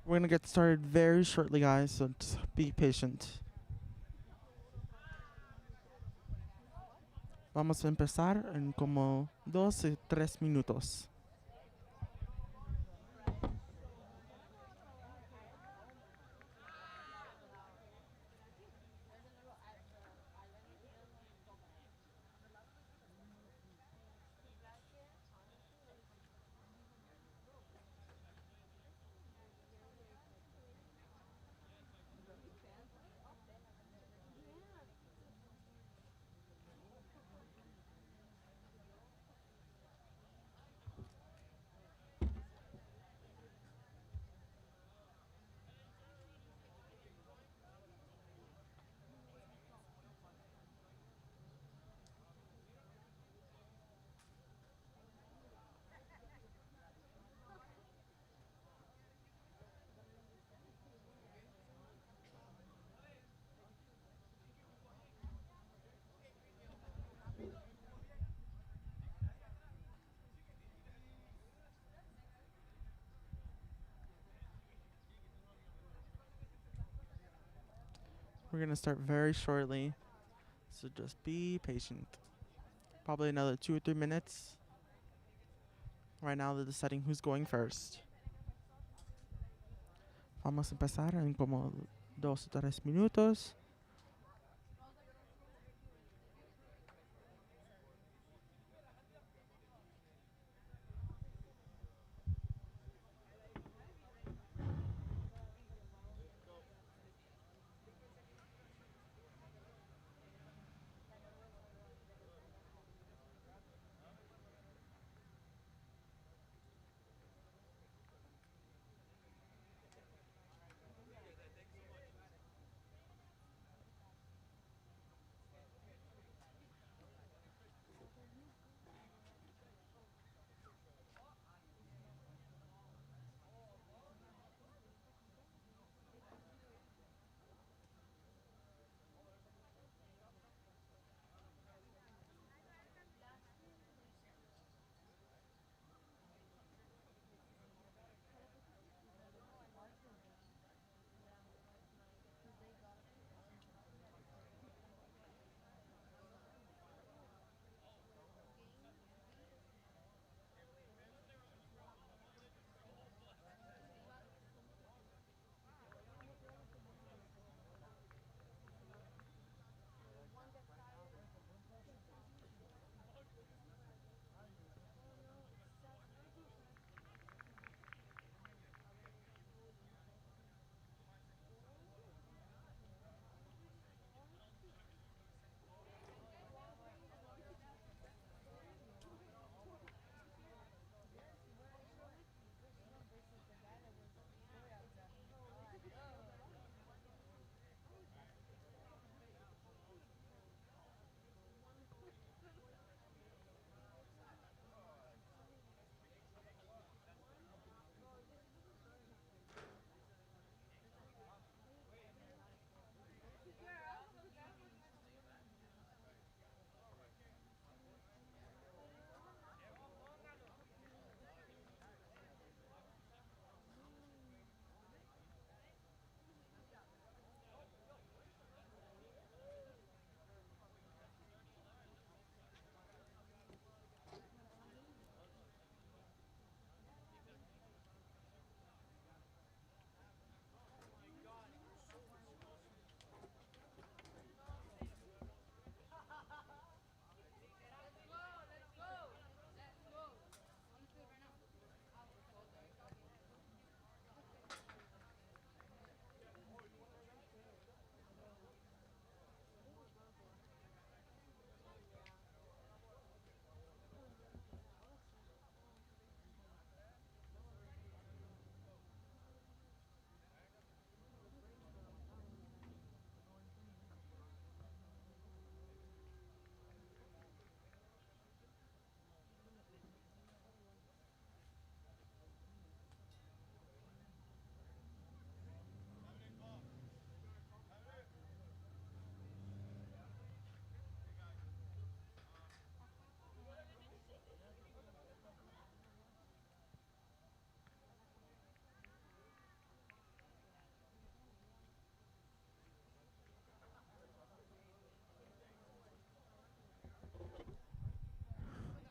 We're gonna get started very shortly, guys, so just be patient. Vamos a empezar en como 2 y 3 minutos. We're gonna start very shortly, so just be patient. Probably another 2 or 3 minutes. Right now they're deciding who's going first. Vamos a empezar en como 2 o 3 minutos.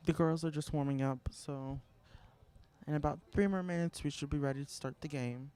The girls are just warming up, so in about 3 more minutes we should be ready to start the game.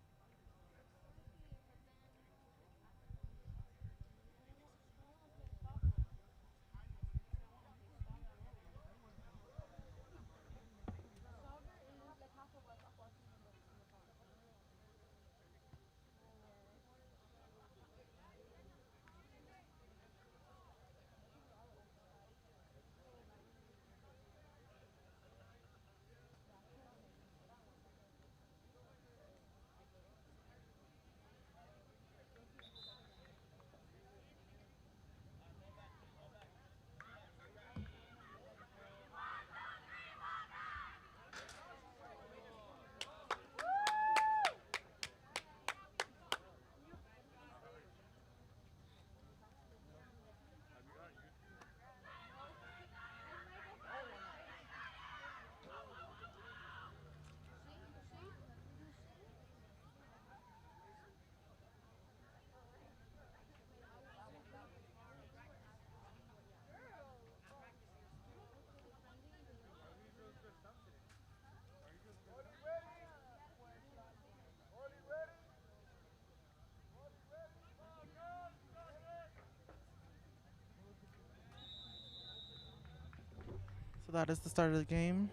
So that is the start of the game.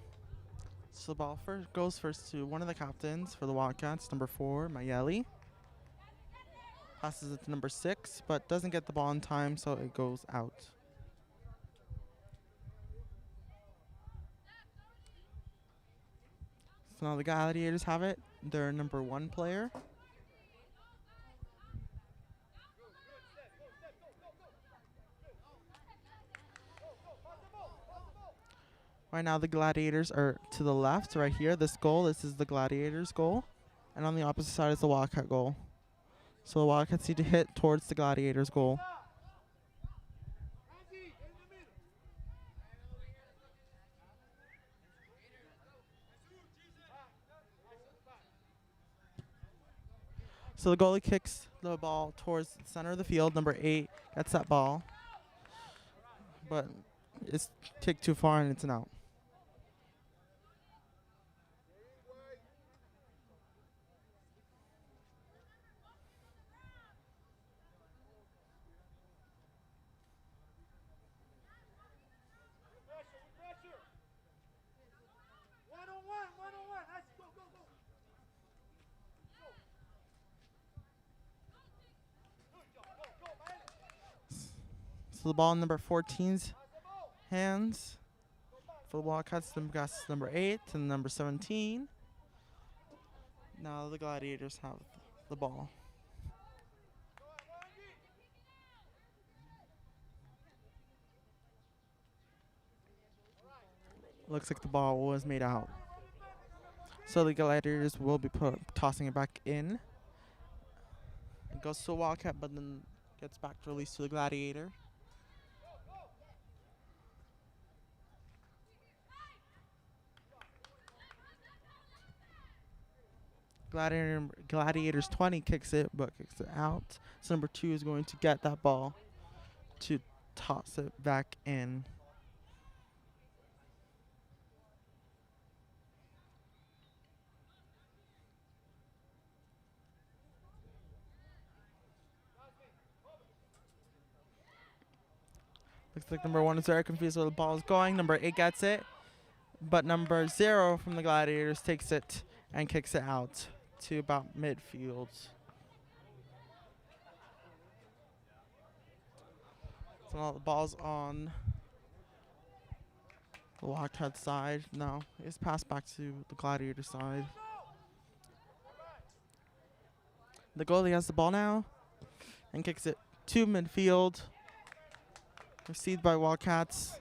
So the ball goes first to one of the captains for the Wildcats, number 4, Mayeli. Passes it to number 6, but doesn't get the ball in time, so it goes out. So now the Gladiators have it. Their number 1 player. Right now the Gladiators are to the left, right here. This is the Gladiators' goal. And on the opposite side is the Wildcat goal. So the Wildcats need to hit towards the Gladiators' goal. So the goalie kicks the ball towards the center of the field. Number 8 gets that ball. But it's kicked too far and it's an out. So the ball in number 14's hands. For the Wildcats, number 8 and number 17. Now the Gladiators have the ball. Looks like the ball was made out. So the Gladiators will be tossing it back in. It goes to a Wildcat, but then gets back released to the Gladiator. Gladiators 20 kicks it, but kicks it out. So number 2 is going to get that ball to toss it back in. Looks like number 1 is very confused where the ball is going. Number 8 gets it, but number 0 from the Gladiators takes it and kicks it out to about midfield. So now the ball's on the Wildcat side. No, it's passed back to the Gladiator side. The goalie has the ball now and kicks it to midfield. Received by Wildcats.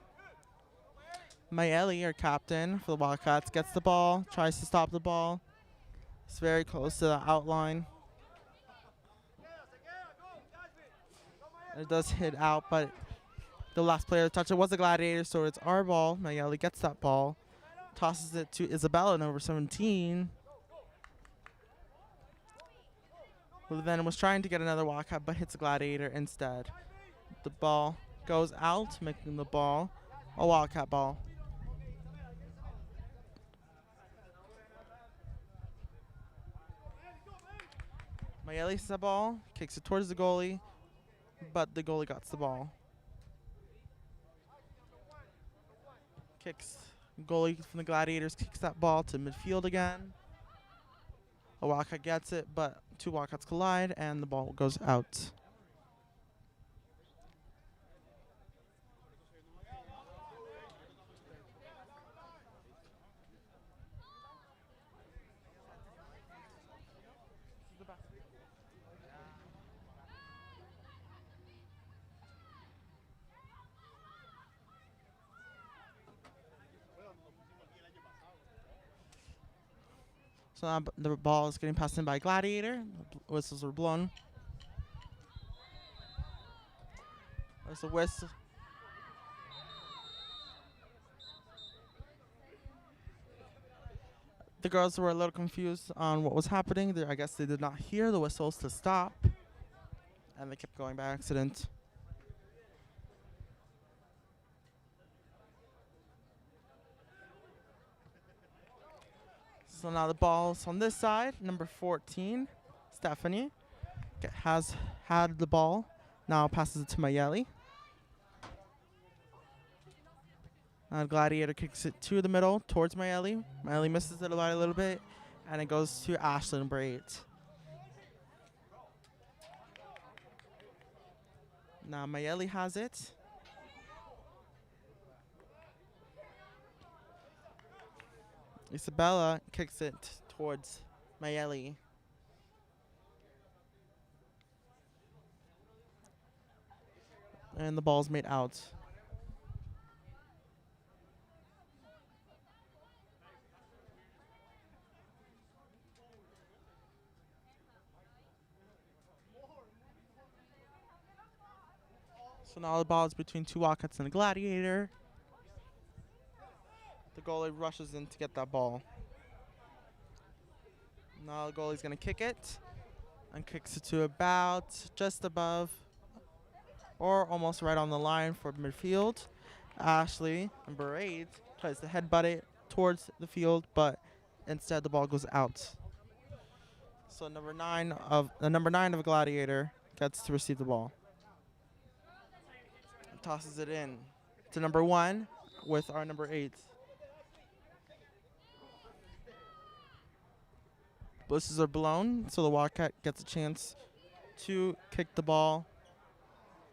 Mayeli, our captain for the Wildcats, gets the ball, tries to stop the ball. It's very close to the outline. It does hit out, but the last player to touch it was the Gladiator, so it's our ball. Mayeli gets that ball, tosses it to Isabella, number 17. Who then was trying to get another Wildcat, but hits the Gladiator instead. The ball goes out, making the ball a Wildcat ball. Mayeli has the ball, kicks it towards the goalie, but the goalie got the ball. Kicks, goalie from the Gladiators kicks that ball to midfield again. A Wildcat gets it, but two Wildcats collide and the ball goes out. So now the ball is getting passed in by Gladiator. Whistles are blown. There's a whistle. The girls were a little confused on what was happening. I guess they did not hear the whistles to stop, and they kept going by accident. So now the ball's on this side. Number 14, Stephanie, has had the ball. Now passes it to Mayeli. Gladiator kicks it to the middle towards Mayeli. Mayeli misses it a little bit, and it goes to Ashley, number 8. Now Mayeli has it. Isabella kicks it towards Mayeli. And the ball's made out. So now the ball is between two Wildcats and a Gladiator. The goalie rushes in to get that ball. Now the goalie's going to kick it. And kicks it to about just above or almost right on the line for midfield. Ashley, number 8, tries to headbutt it towards the field, but instead the ball goes out. So number 9 of Gladiator gets to receive the ball. Tosses it in to number 1 with our number 8. Blitzes are blown, so the Wildcat gets a chance to kick the ball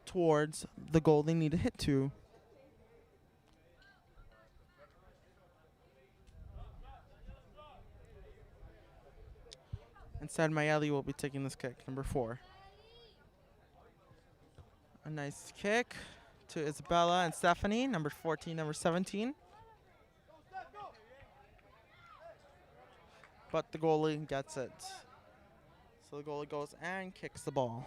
towards the goal they need to hit to. Instead, Mayeli will be taking this kick, number 4. A nice kick to Isabella and Stephanie, number 14, number 17. But the goalie gets it. So the goalie goes and kicks the ball.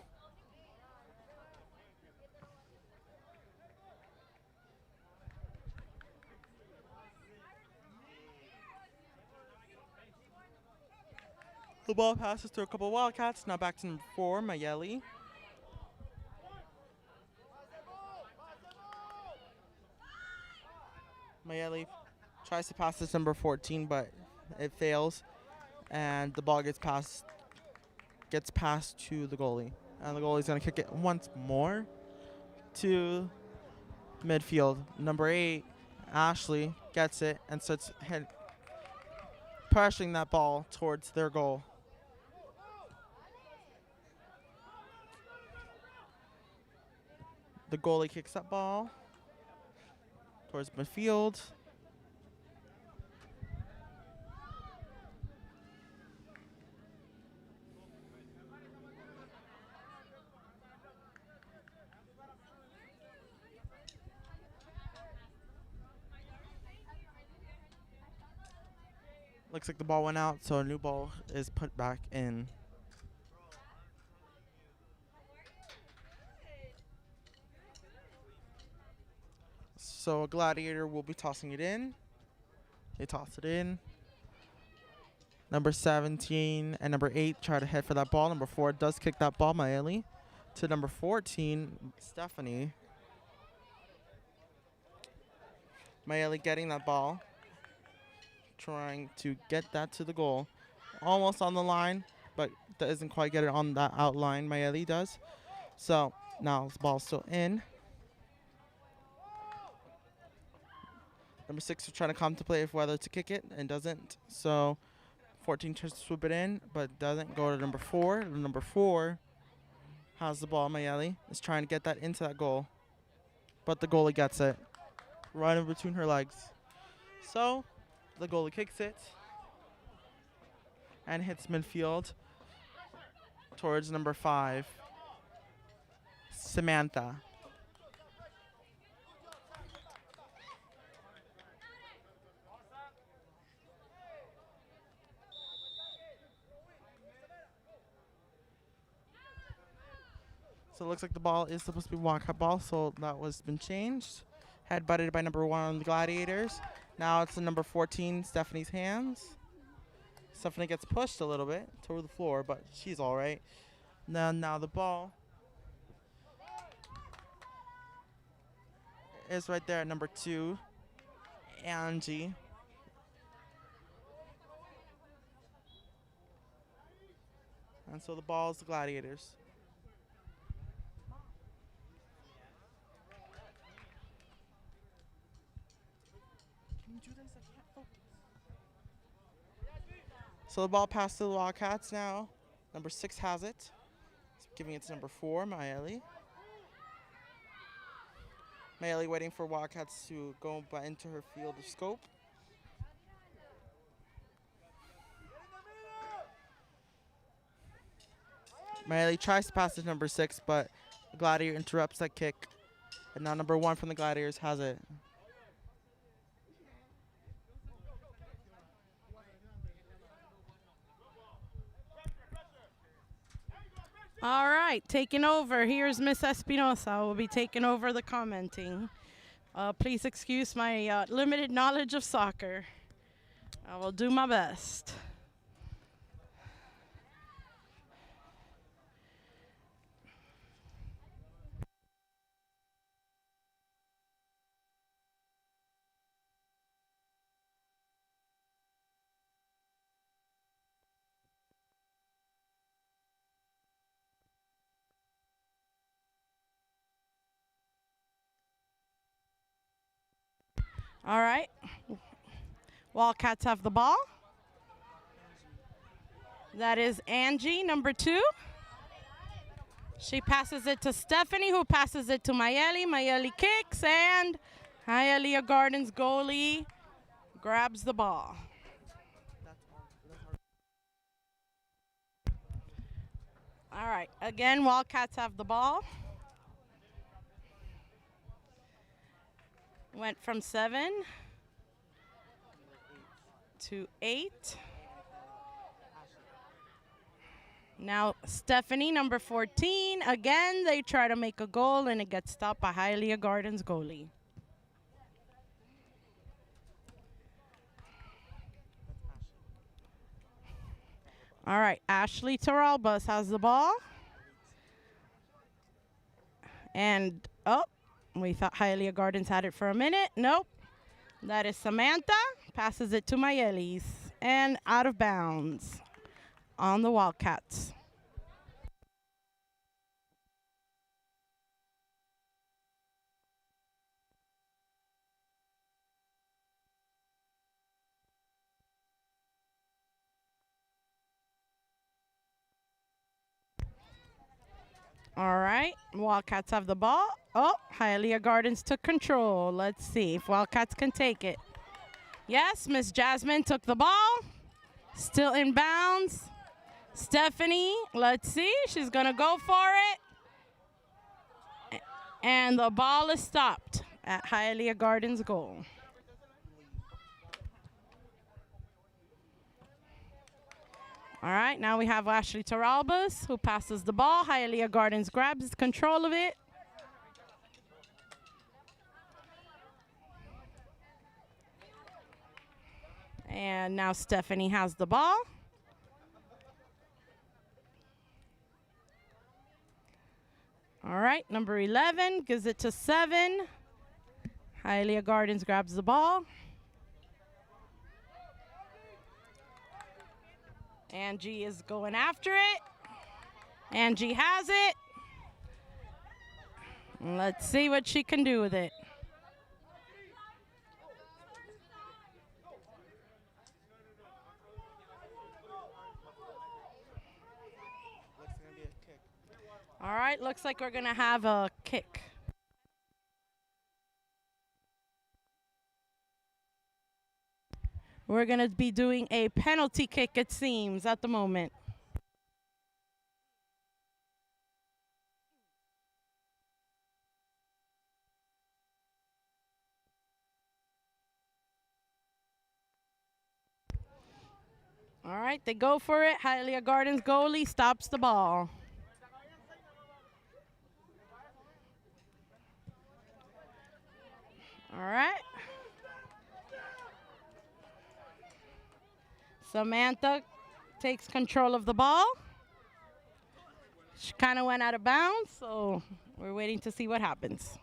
The ball passes to a couple Wildcats. Now back to number 4, Mayeli. Mayeli tries to pass this number 14, but it fails. And the ball gets passed to the goalie. And the goalie's going to kick it once more to midfield. Number 8, Ashley, gets it and starts pressuring that ball towards their goal. The goalie kicks that ball towards midfield. Looks like the ball went out, so a new ball is put back in. So a Gladiator will be tossing it in. They toss it in. Number 17 and number 8 try to head for that ball. Number 4 does kick that ball, Mayeli. To number 14, Stephanie. Mayeli getting that ball. Trying to get that to the goal. Almost on the line. but doesn't quite get it on that outline. Mayeli does. So now the ball's still in. Number 6 is trying to contemplate if whether to kick it and doesn't. So 14 tries to swoop it in, but doesn't go to number 4. Number 4 has the ball. Mayeli is trying to get that into that goal, but the goalie gets it right in between her legs. So the goalie kicks it and hits midfield towards number 5, Samantha. So it looks like the ball is supposed to be Wildcat ball, so that was been changed. Head butted by number 1 on the Gladiators. Now it's in number 14, Stephanie's hands. Stephanie gets pushed a little bit toward the floor, but she's all right. Now the ball is right there at number 2, Angie. And so the ball is the Gladiators. So the ball passed to the Wildcats now. Number 6 has it. Giving it to number 4, Mayeli. Mayeli waiting for Wildcats to go into her field of scope. Mayeli tries to pass it to number 6, but the Gladiator interrupts that kick. And now number 1 from the Gladiators has it. All right, taking over. Here's Miss Espinosa. Will be taking over the commenting. Please excuse my limited knowledge of soccer. I will do my best. All right. Wildcats have the ball. That is Angie, number 2. She passes it to Stephanie, who passes it to Mayeli. Mayeli kicks, and Hialeah Gardens goalie grabs the ball. All right. Again, Wildcats have the ball. Went from 7 to 8. Now Stephanie, number 14. Again, they try to make a goal, and it gets stopped by Hialeah Gardens goalie. All right, Ashley Torralbus has the ball. And, we thought Hialeah Gardens had it for a minute. Nope. That is Samantha. Passes it to Mayeli's. And out of bounds on the Wildcats. All right, Wildcats have the ball. Hialeah Gardens took control. Let's see if Wildcats can take it. Yes, Miss Jasmine took the ball. Still in bounds. Stephanie, let's see. She's going to go for it. And the ball is stopped at Hialeah Gardens goal. All right, now we have Ashley Torralbus, who passes the ball. Hialeah Gardens grabs control of it. And now Stephanie has the ball. All right, number 11 gives it to 7. Hialeah Gardens grabs the ball. Angie is going after it. Angie has it. Let's see what she can do with it. All right, looks like we're going to have a kick. We're going to be doing a penalty kick, it seems, at the moment. All right, they go for it. Hialeah Gardens goalie stops the ball. All right. Samantha takes control of the ball. She kind of went out of bounds, so we're waiting to see what happens.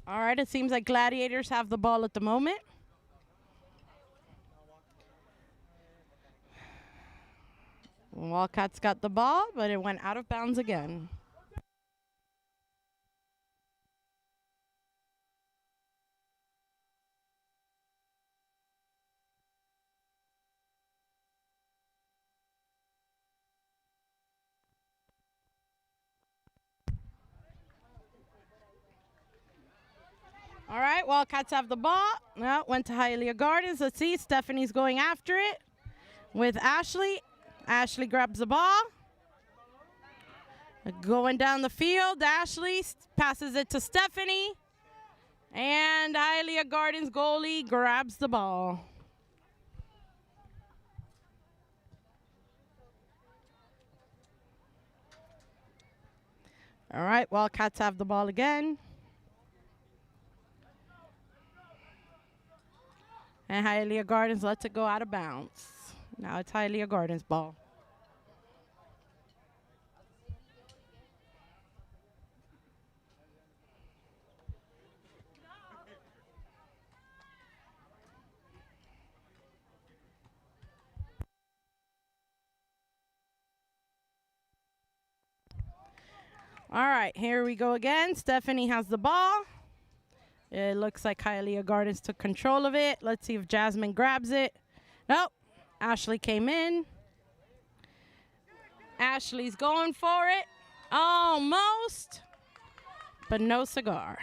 All right, it seems like Gladiators have the ball at the moment. Wildcats got the ball, but it went out of bounds again. All right, Wildcats have the ball. No, went to Hialeah Gardens. Let's see, Stephanie's going after it with Ashley. Ashley grabs the ball. Going down the field, Ashley passes it to Stephanie. And Hialeah Gardens goalie grabs the ball. All right, Wildcats have the ball again. And Hialeah Gardens lets it go out of bounds. Now it's Hialeah Gardens ball. All right, here we go again. Stephanie has the ball. It looks like Hialeah Gardens took control of it. Let's see if Jasmine grabs it. Nope. Ashley came in. Ashley's going for it. Almost. But no cigar.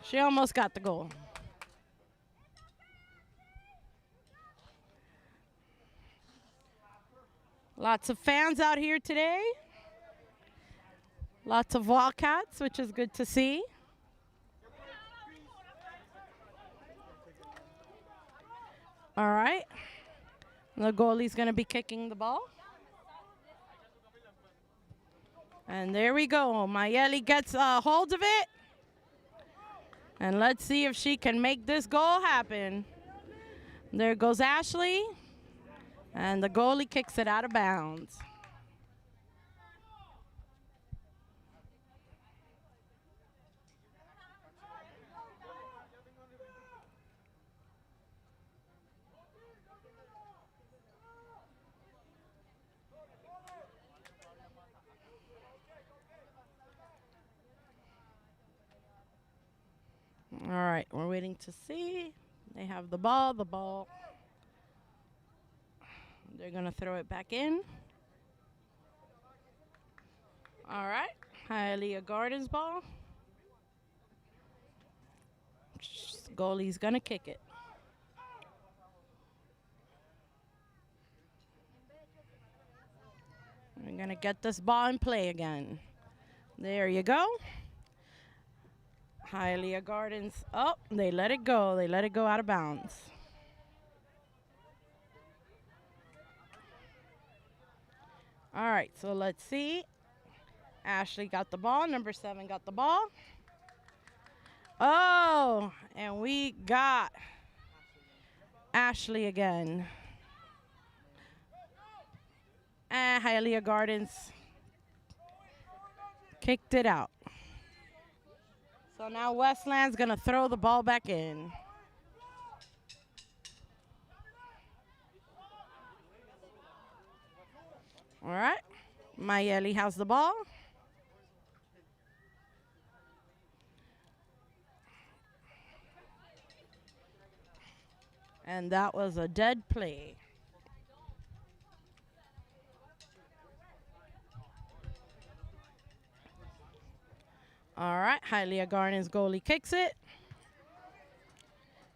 She almost got the goal. Lots of fans out here today. Lots of Wildcats, which is good to see. All right. The goalie's going to be kicking the ball. And there we go. Mayeli gets a hold of it. And let's see if she can make this goal happen. There goes Ashley. And the goalie kicks it out of bounds. All right, we're waiting to see. They have the ball. They're going to throw it back in. All right, Hialeah Gardens ball. Goalie's going to kick it. We're going to get this ball in play again. There you go. Hialeah Gardens. Oh, they let it go. They let it go out of bounds. All right, so let's see. Ashley got the ball. Number 7 got the ball. Oh, and we got Ashley again. And Hialeah Gardens kicked it out. So now Westland's going to throw the ball back in. All right. Mayeli has the ball. And that was a dead play. All right, Hialeah Gardens goalie kicks it.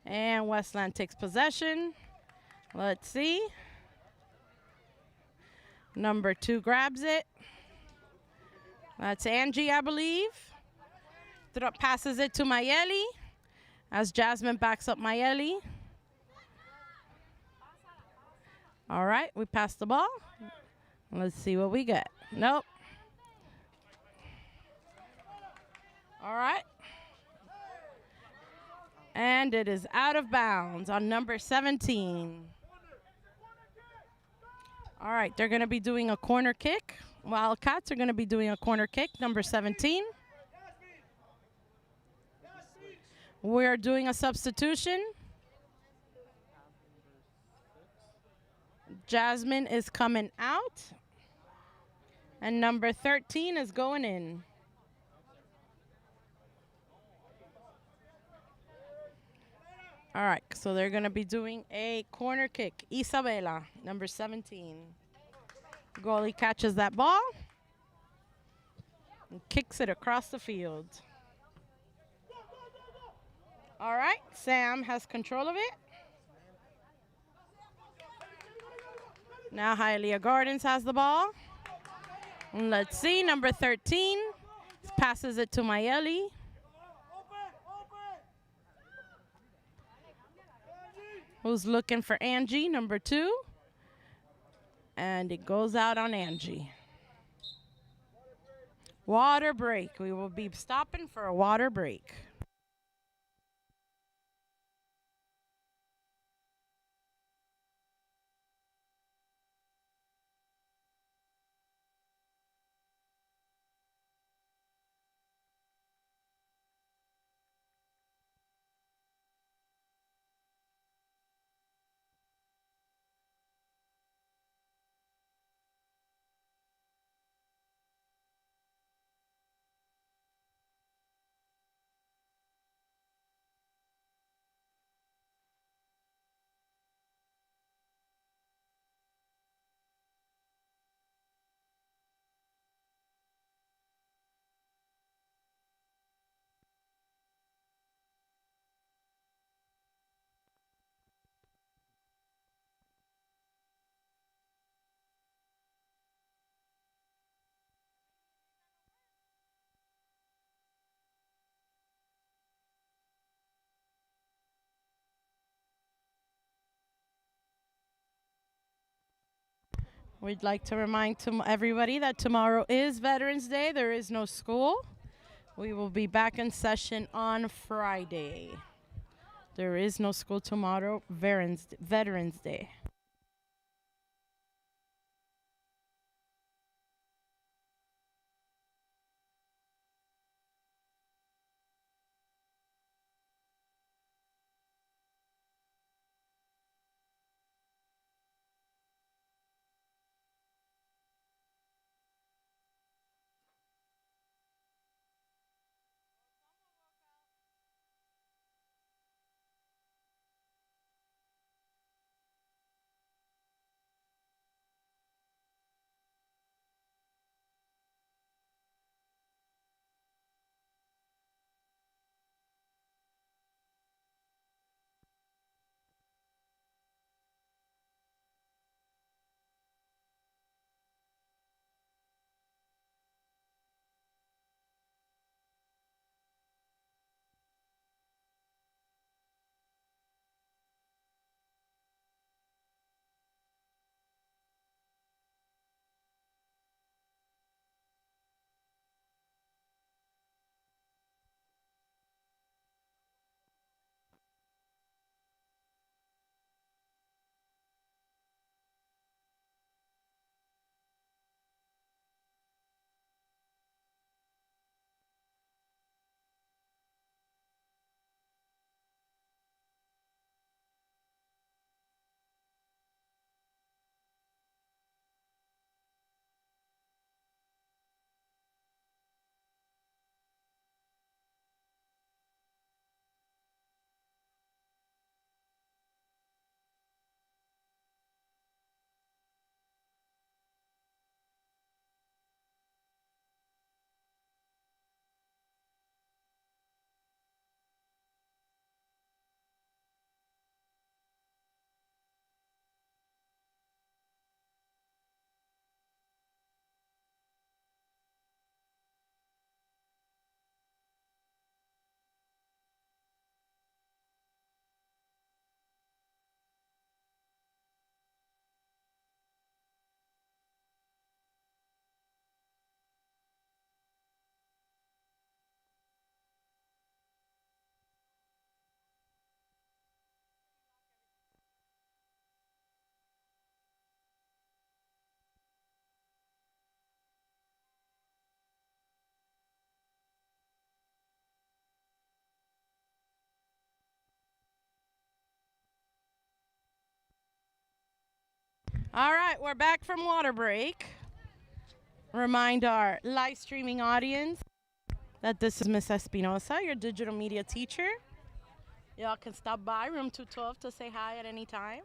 And Westland takes possession. Let's see. Number 2 grabs it. That's Angie, I believe. Passes it to Mayeli as Jasmine backs up Mayeli. All right, we pass the ball. Let's see what we get. Nope. All right. And it is out of bounds on number 17. All right, they're going to be doing a corner kick. Wildcats are going to be doing a corner kick, number 17. We're doing a substitution. Jasmine is coming out. And number 13 is going in. All right, so they're going to be doing a corner kick. Isabela, number 17. Goalie catches that ball and kicks it across the field. All right, Sam has control of it. Now Hialeah Gardens has the ball. And let's see, number 13 passes it to Mayeli. Who's looking for Angie, number 2. And it goes out on Angie. Water break. We will be stopping for a water break. We'd like to remind everybody that tomorrow is Veterans Day. There is no school. We will be back in session on Friday. There is no school tomorrow, Veterans Day. All right, we're back from water break. Remind our live streaming audience that this is Miss Espinosa, your digital media teacher. Y'all can stop by room 212 to say hi at any time.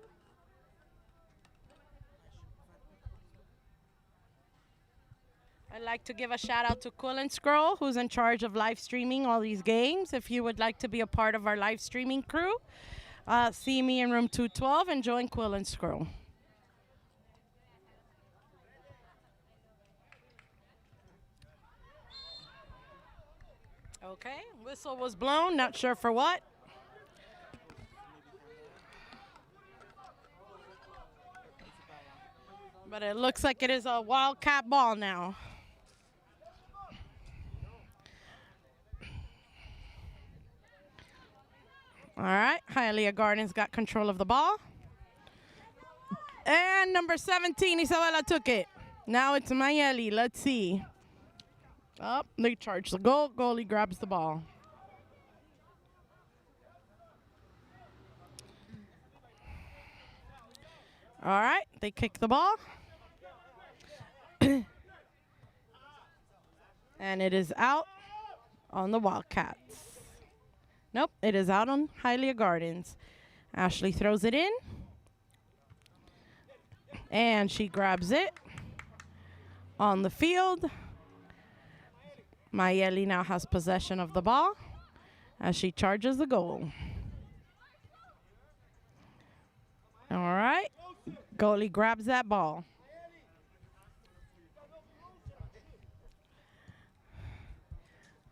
I'd like to give a shout out to Quill and Scroll, who's in charge of live streaming all these games. If you would like to be a part of our live streaming crew, see me in room 212 and join Quill and Scroll. Okay, whistle was blown, not sure for what. But it looks like it is a Wildcat ball now. All right, Hialeah Gardens got control of the ball. And number 17, Isabella took it. Now it's Mayeli. Let's see. Up, they charge the goal. Goalie grabs the ball. All right, they kick the ball. And it is out on the Wildcats. Nope, it is out on Hialeah Gardens. Ashley throws it in. And she grabs it on the field. Mayeli now has possession of the ball as she charges the goal. All right, goalie grabs that ball.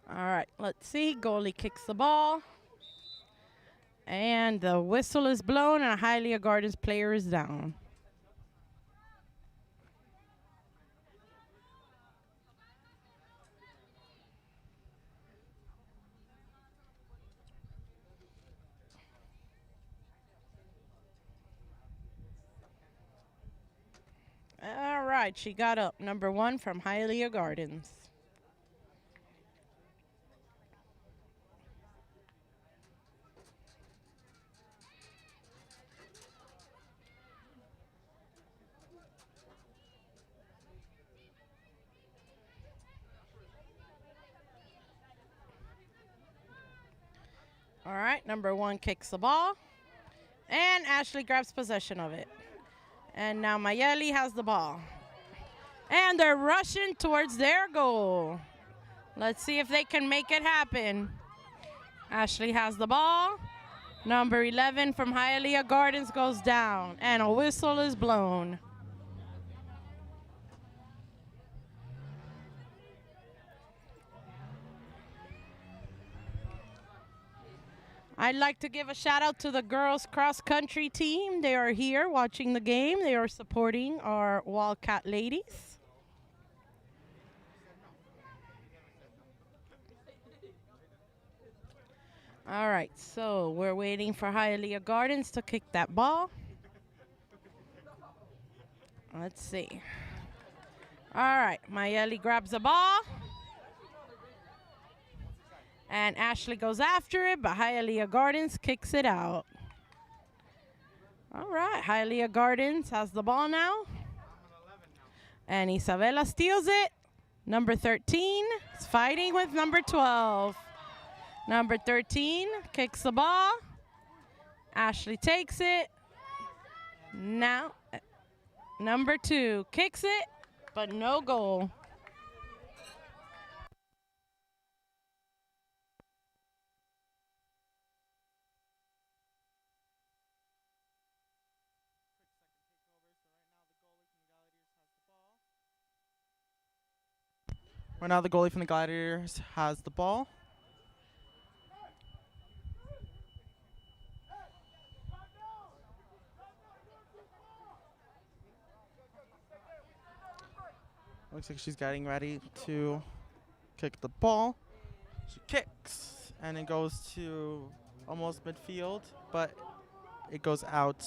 All right, let's see. Goalie kicks the ball. And the whistle is blown and a Hialeah Gardens player is down. All right, she got up. Number 1 from Hialeah Gardens. All right, number 1 kicks the ball. And Ashley grabs possession of it. And now Mayeli has the ball. And they're rushing towards their goal. Let's see if they can make it happen. Ashley has the ball. Number 11 from Hialeah Gardens goes down. And a whistle is blown. I'd like to give a shout out to the girls cross country team. They are here watching the game. They are supporting our Wildcat ladies. All right, so we're waiting for Hialeah Gardens to kick that ball. Let's see. All right, Mayeli grabs the ball. And Ashley goes after it, but Hialeah Gardens kicks it out. All right, Hialeah Gardens has the ball now. And Isabella steals it. Number 13 is fighting with number 12. Number 13 kicks the ball. Ashley takes it. Now, number 2 kicks it, but no goal. Right now, the goalie from the Gladiators has the ball. Looks like she's getting ready to kick the ball. She kicks, and it goes to almost midfield, but it goes out.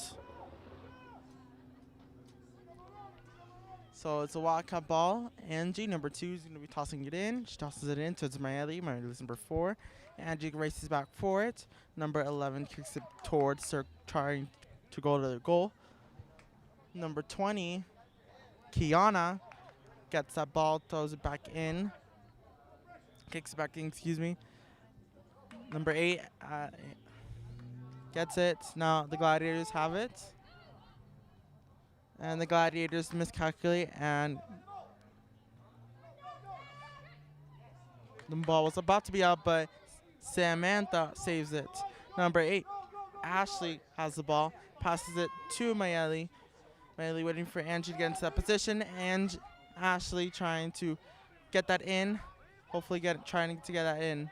So it's a Wildcat ball. Angie, number 2, is going to be tossing it in. She tosses it in towards Mayeli. Mayeli's number 4. Angie races back for it. Number 11 kicks it towards her, trying to go to the goal. Number 20, Kiana, gets that ball, throws it back in. Kicks it back in, excuse me. Number 8 gets it. Now the Gladiators have it. And the Gladiators miscalculate, and the ball was about to be out, but Samantha saves it. Number 8, Ashley has the ball, passes it to Mayeli. Mayeli waiting for Angie to get into that position, and Ashley trying to get that in. Hopefully trying to get that in.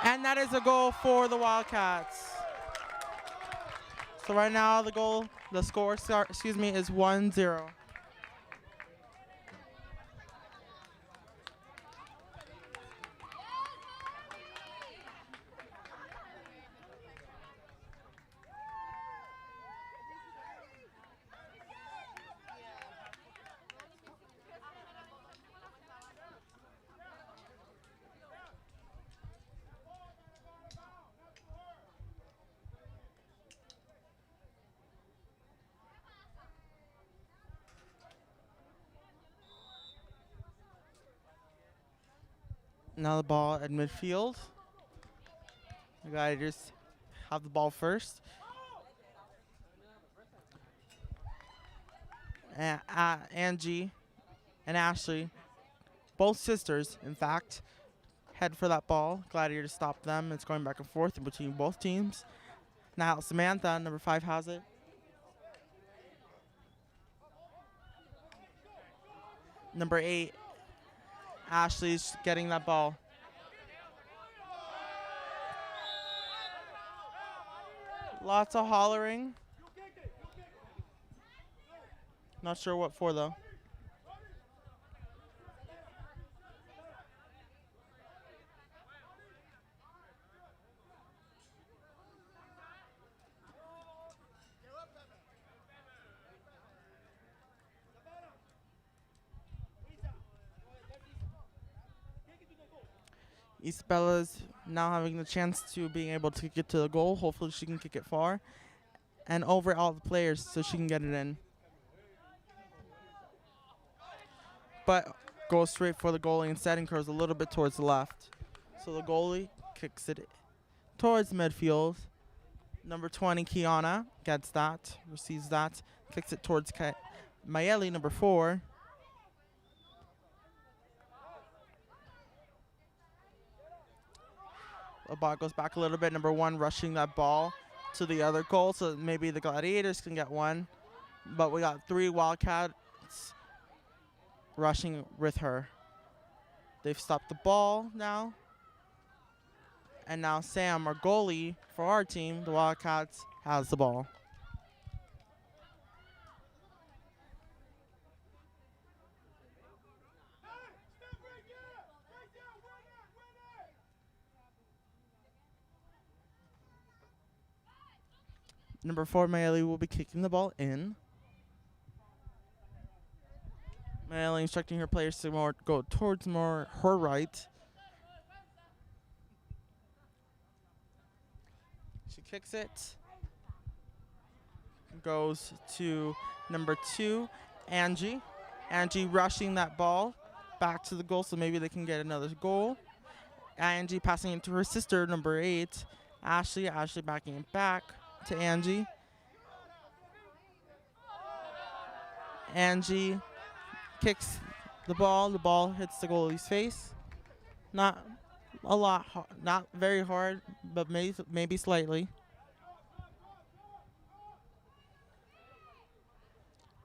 And that is a goal for the Wildcats. So right now the score, is 1-0. Now the ball at midfield. The Gladiators have the ball first. Angie and Ashley, both sisters, in fact, head for that ball. Gladiators stop them. It's going back and forth in between both teams. Now Samantha, number 5, has it. Number 8, Ashley's getting that ball. Lots of hollering. Not sure what for, though. Isabella's now having the chance to being able to get to the goal. Hopefully she can kick it far and over all the players so she can get it in. But goes straight for the goalie instead and curves a little bit towards the left. So the goalie kicks it towards midfield. Number 20, Kiana, gets that, receives that, kicks it towards Mayeli, number 4. The ball goes back a little bit. Number 1 rushing that ball to the other goal, so maybe the Gladiators can get one. But we got 3 Wildcats rushing with her. They've stopped the ball now. And now Sam, our goalie for our team, the Wildcats, has the ball. Number 4, Mayeli, will be kicking the ball in. Mayeli instructing her players to go towards her right. She kicks it. Goes to number 2, Angie. Angie rushing that ball back to the goal so maybe they can get another goal. Angie passing it to her sister, number 8, Ashley. Ashley backing it back to Angie. Angie kicks the ball. The ball hits the goalie's face. Not a lot, not very hard, but maybe slightly.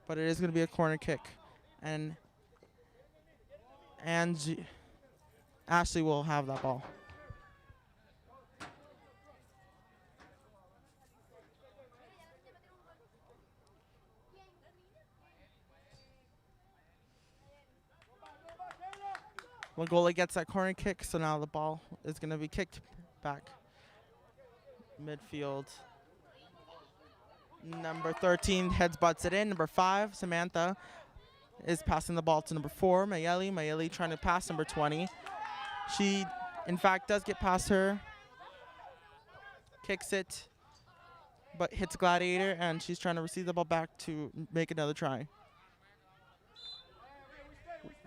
But it is going to be a corner kick. And Ashley will have that ball. When goalie gets that corner kick, so now the ball is going to be kicked back midfield. Number 13 butts it in. Number 5, Samantha, is passing the ball to number 4, Mayeli. Mayeli trying to pass number 20. She, in fact, does get past her. Kicks it but hits Gladiator, and she's trying to receive the ball back to make another try.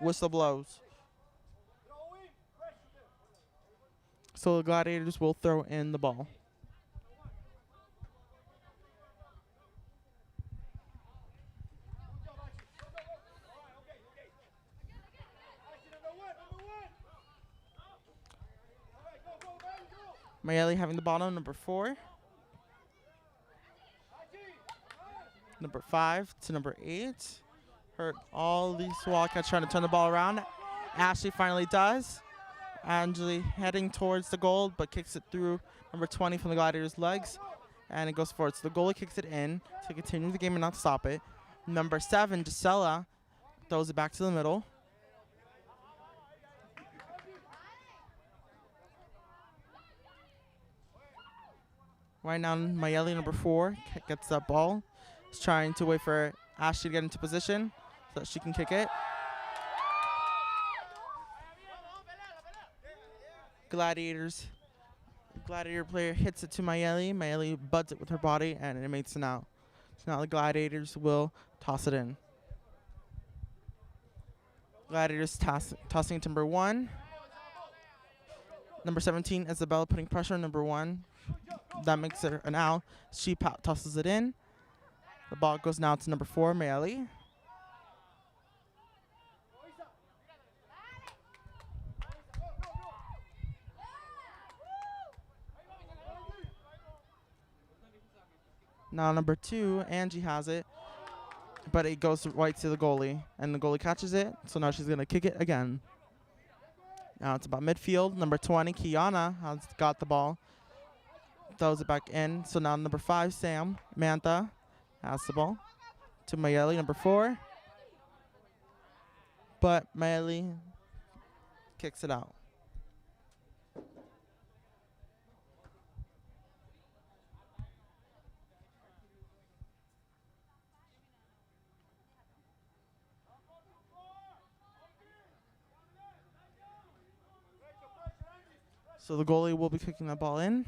Whistle blows. So the Gladiators will throw in the ball. Mayeli having the ball on number 4. Number 5 to number 8. Hurt all these Wildcats trying to turn the ball around. Ashley finally does. Angeli heading towards the goal, but kicks it through number 20 from the Gladiators' legs, and it goes forward. So the goalie kicks it in to continue the game and not stop it. Number 7, Gisela, throws it back to the middle. Right now, Mayeli, number 4, gets that ball. Is trying to wait for Ashley to get into position so that she can kick it. Gladiator player hits it to Mayeli. Mayeli buds it with her body, and it makes it out. So now the Gladiators will toss it in. Gladiators tossing it to number 1. Number 17, Isabella, putting pressure on number 1. That makes it an out. She tosses it in. The ball goes now to number 4, Mayeli. Now number 2, Angie has it, but it goes right to the goalie, and the goalie catches it, so now she's going to kick it again. Now it's about midfield. Number 20, Kiana, has got the ball, throws it back in. So now number 5, Samantha, has the ball to Mayeli, number 4. But Mayeli kicks it out. So the goalie will be kicking that ball in.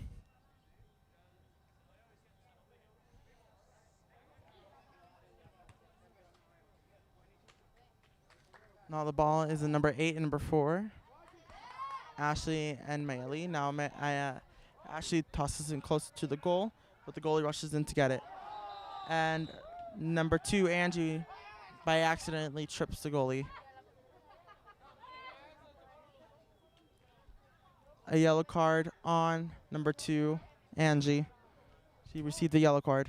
Now the ball is in number 8 and number 4. Ashley and Mayeli. Now Ashley tosses in close to the goal, but the goalie rushes in to get it. And number 2, Angie, by accidentally trips the goalie. A yellow card on number 2, Angie. She received the yellow card.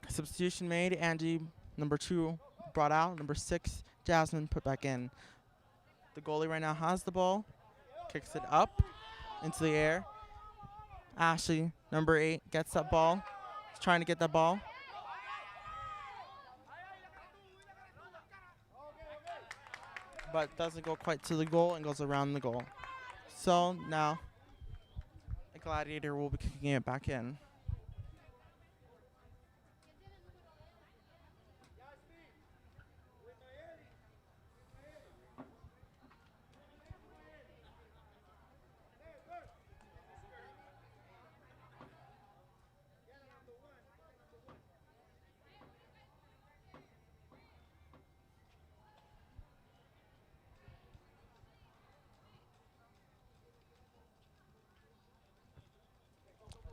Substitution made. Angie, number 2, brought out. Number 6, Jasmine, put back in. The goalie right now has the ball. Kicks it up into the air. Ashley, number 8, gets that ball. He's trying to get that ball. But doesn't go quite to the goal and goes around the goal. So now a Gladiator will be kicking it back in.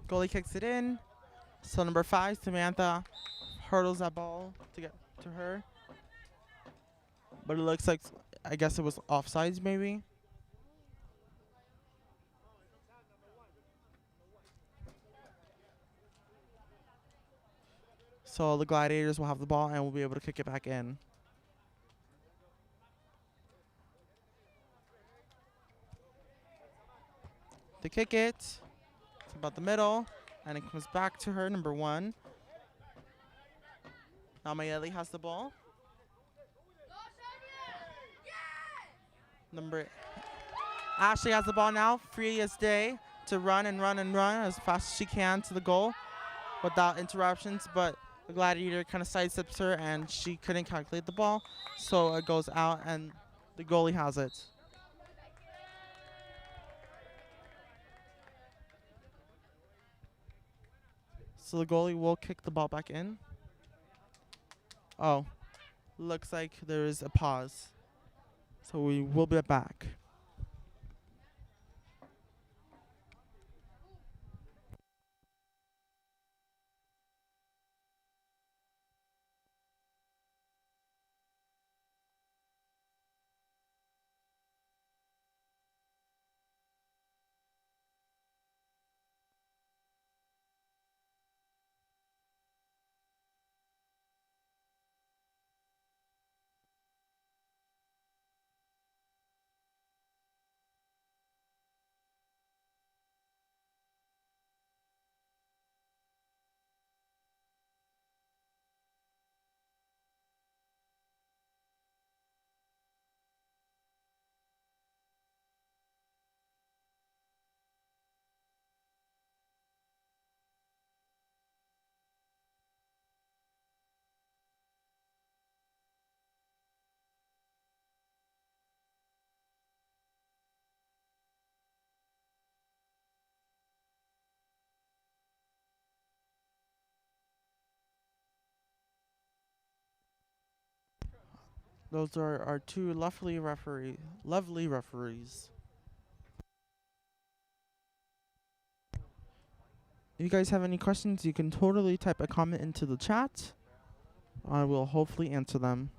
Goalie kicks it in. So number 5, Samantha, hurdles that ball to get to her. But it looks like, I guess it was offsides maybe. So the Gladiators will have the ball and will be able to kick it back in. To kick it. It's about the middle, and it comes back to her, number 1. Now Mayeli has the ball. Number Ashley has the ball now, free as day to run and run and run as fast as she can to the goal without interruptions, but the Gladiator kind of sidesteps her and she couldn't calculate the ball, so it goes out and the goalie has it. So the goalie will kick the ball back in. Oh, looks like there is a pause. So we will be back. Those are our two lovely referees. If you guys have any questions, you can totally type a comment into the chat. I will hopefully answer them.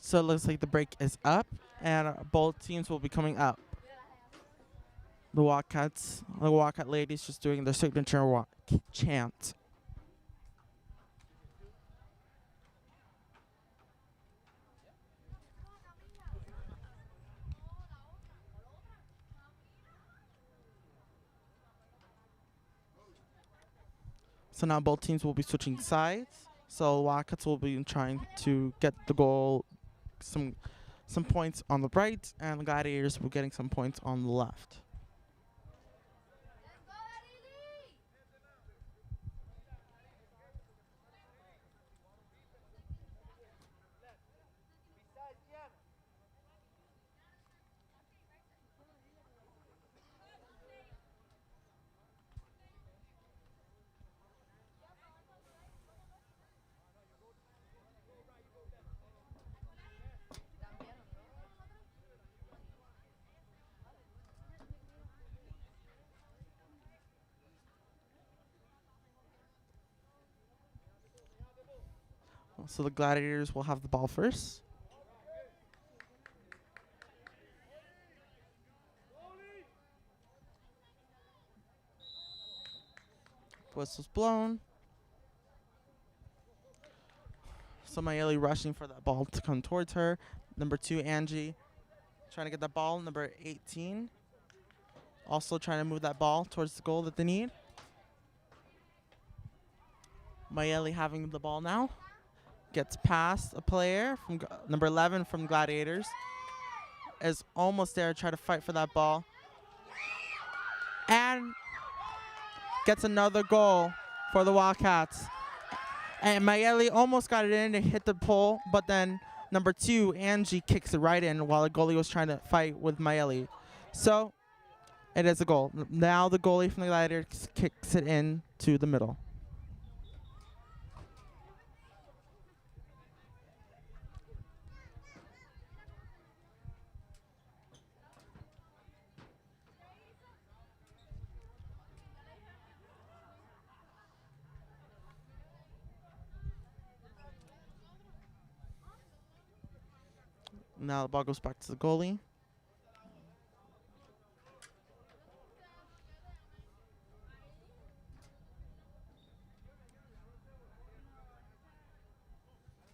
So it looks like the break is up, and both teams will be coming up. The Wildcat ladies just doing their signature chant. So now both teams will be switching sides. So Wildcats will be trying to get the goal, some points on the right, and the Gladiators will be getting some points on the left. So the Gladiators will have the ball first. Whistle's blown. So Mayeli rushing for that ball to come towards her. Number 2, Angie, trying to get that ball. Number 18, also trying to move that ball towards the goal that they need. Mayeli having the ball now. Gets past a player from number 11 from Gladiators. Is almost there, try to fight for that ball. And gets another goal for the Wildcats. And Mayeli almost got it in to hit the pole, but then number 2, Angie, kicks it right in while the goalie was trying to fight with Mayeli. So it is a goal. Now the goalie from the Gladiators kicks it in to the middle. Now the ball goes back to the goalie.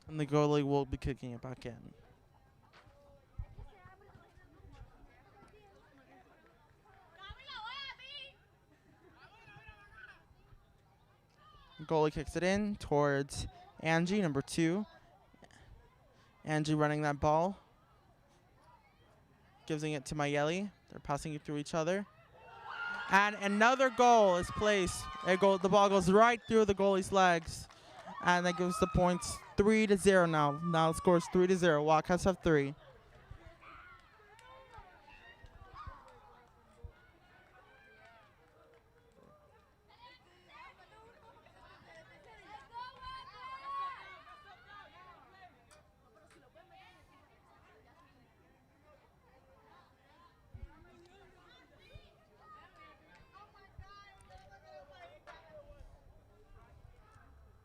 And the goalie will be kicking it back in. The goalie kicks it in towards Angie, number 2. Angie running that ball. Giving it to Mayeli. They're passing it through each other. And another goal is placed. The ball goes right through the goalie's legs. And that gives the points 3-0 now. Now the score is 3-0. Wildcats have 3.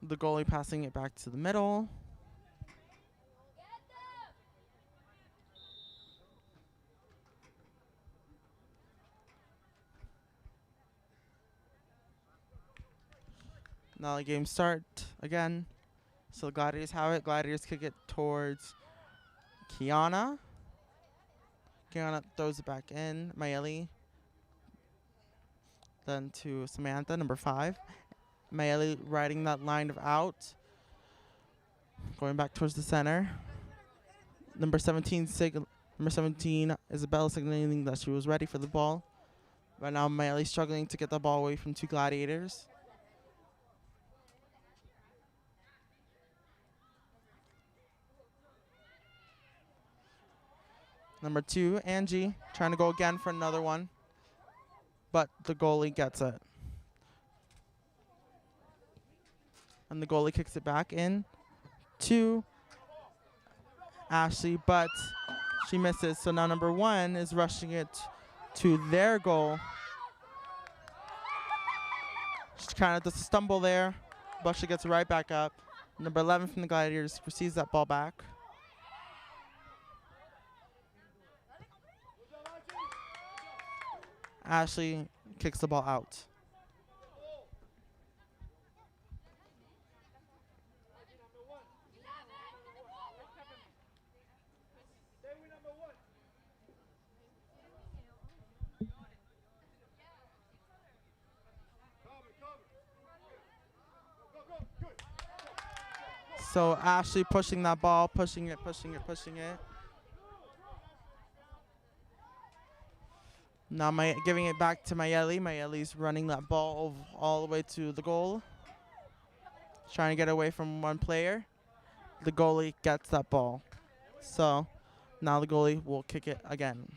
The goalie passing it back to the middle. Now the game start again. So the Gladiators have it. Gladiators kick it towards Kiana. Kiana throws it back in. Mayeli. Then to Samantha, number 5. Mayeli riding that line of out. Going back towards the center. Number 17, Isabella signaling that she was ready for the ball. Right now, Mayeli struggling to get the ball away from 2 Gladiators. Number 2, Angie, trying to go again for another one. But the goalie gets it. And the goalie kicks it back in to Ashley, but she misses. So now number 1 is rushing it to their goal. She kind of does a stumble there, but she gets right back up. Number 11 from the Gladiators receives that ball back. Ashley kicks the ball out. So Ashley pushing that ball, pushing it, pushing it, pushing it. Now giving it back to Mayeli. Mayeli's running that ball all the way to the goal. Trying to get away from one player. The goalie gets that ball. So now the goalie will kick it again.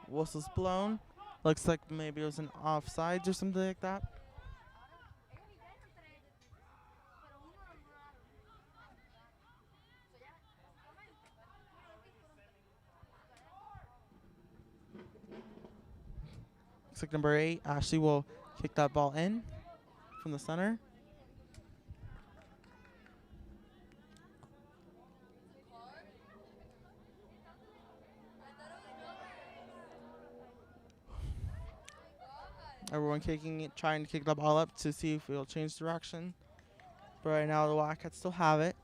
Whistle's blown. Looks like maybe it was an offside or something like that. Looks like number 8, Ashley will kick that ball in from the center. Everyone kicking it, trying to kick the ball up to see if it'll change direction. But right now the Wildcats still have it.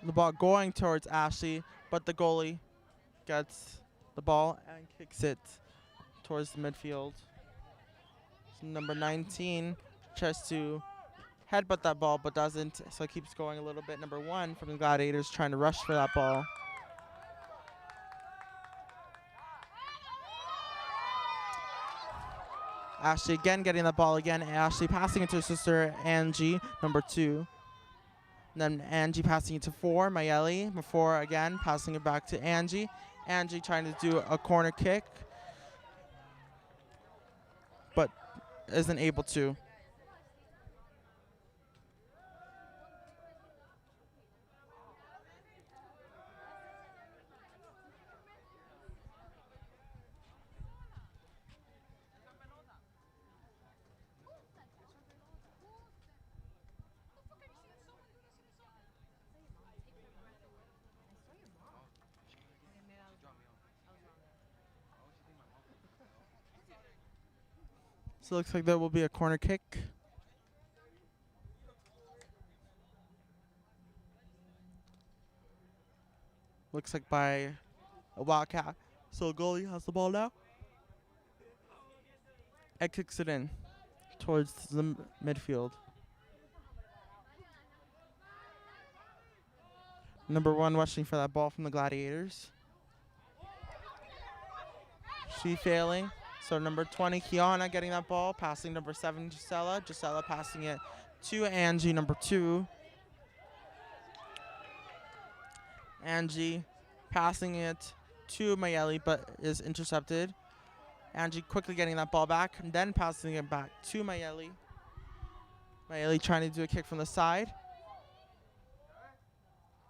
The ball going towards Ashley, but the goalie gets the ball and kicks it towards the midfield. So number 19 tries to headbutt that ball, but doesn't, so it keeps going a little bit. Number 1 from the Gladiators trying to rush for that ball. Ashley again getting the ball again. Ashley passing it to her sister Angie, number 2. Then Angie passing it to 4, Mayeli. 4 again, passing it back to Angie. Angie trying to do a corner kick, but isn't able to. So it looks like there will be a corner kick. Looks like by a Wildcat. So goalie has the ball now. And kicks it in towards the midfield. Number 1 rushing for that ball from the Gladiators. She failing. So number 20, Kiana getting that ball, passing number 7, Gisela. Gisela passing it to Angie, number 2. Angie passing it to Mayeli, but is intercepted. Angie quickly getting that ball back, and then passing it back to Mayeli. Mayeli trying to do a kick from the side,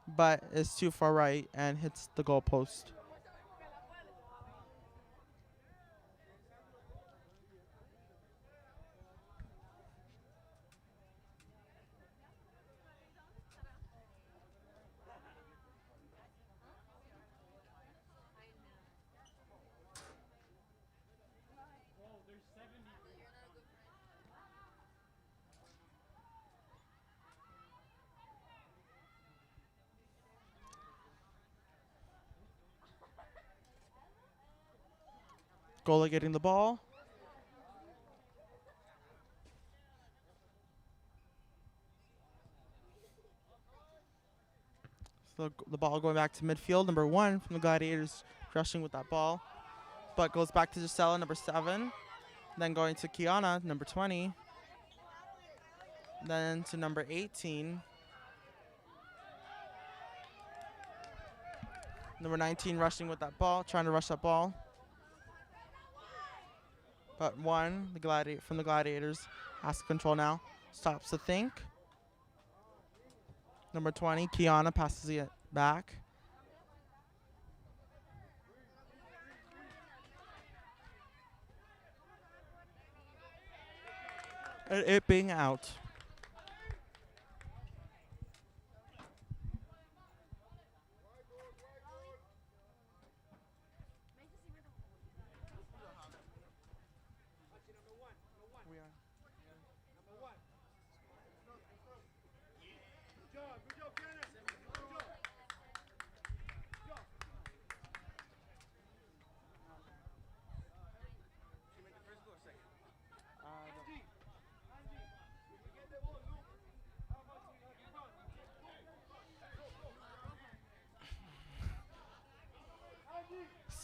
but is too far right and hits the goal post. Goalie getting the ball. So the ball going back to midfield. Number 1 from the Gladiators rushing with that ball, but goes back to Gisela, number 7. Then going to Kiana, number 20. Then to number 18. Number 19 rushing with that ball, trying to rush that ball. But one, from the Gladiators, has control now. Stops to think. Number 20, Kiana passes it back. And it being out.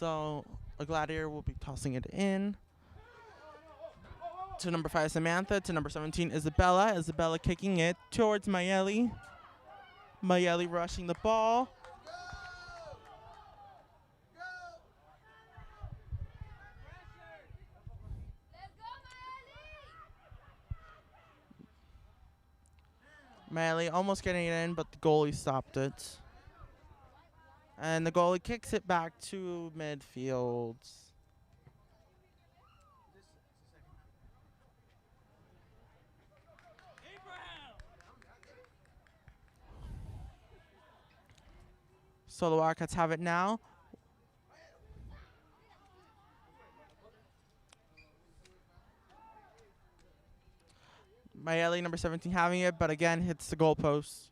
So a Gladiator will be tossing it in to number 5, Samantha. To number 17, Isabella. Isabella kicking it towards Mayeli. Mayeli rushing the ball. Mayeli almost getting it in, but the goalie stopped it. And the goalie kicks it back to midfield. So the Wildcats have it now. Mayeli, number 17, having it, but again hits the goalpost.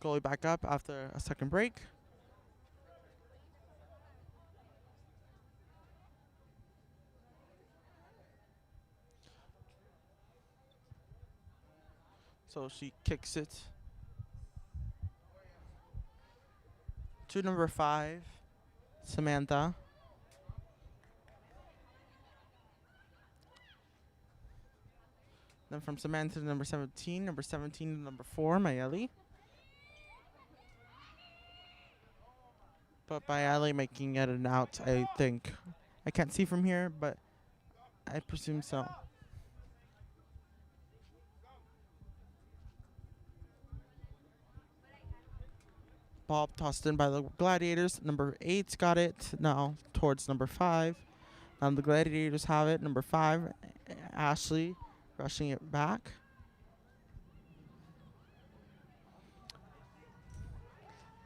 Goalie back up after a second break. So she kicks it to number 5, Samantha. Then from Samantha to number 17, number 17 to number 4, Mayeli. But Mayeli making it an out, I think. I can't see from here, but I presume so. Ball tossed in by the Gladiators. Number 8's got it now towards number 5. Now the Gladiators have it. Number 5, Ashley, rushing it back.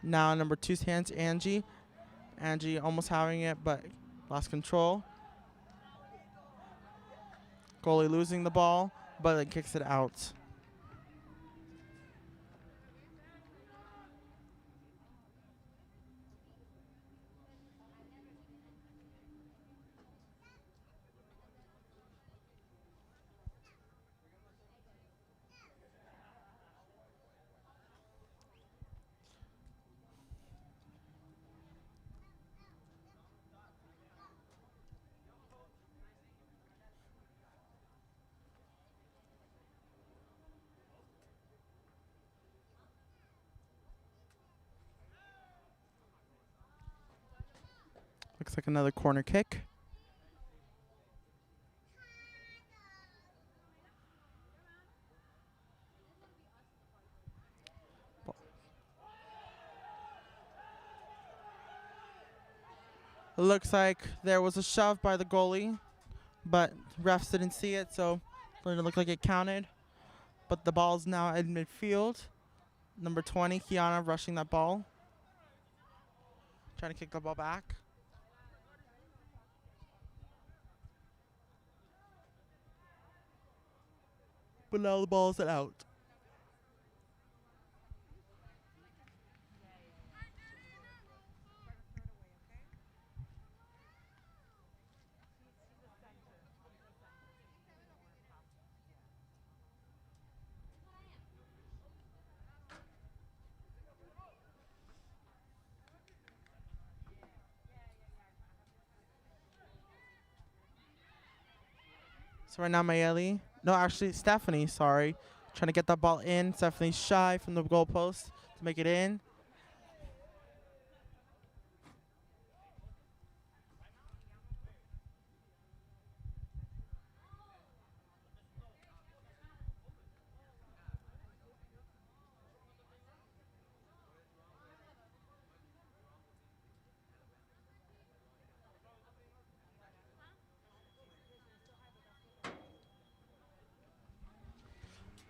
Now number 2's hands, Angie. Angie almost having it, but lost control. Goalie losing the ball, but it kicks it out. Looks like another corner kick. It looks like there was a shove by the goalie, but refs didn't see it, so it didn't look like it counted. But the ball's now in midfield. Number 20, Kiana, rushing that ball. Trying to kick the ball back. But now the ball's out. So right now, Mayeli, no, actually Stephanie, sorry, trying to get that ball in. Stephanie's shy from the goalpost to make it in.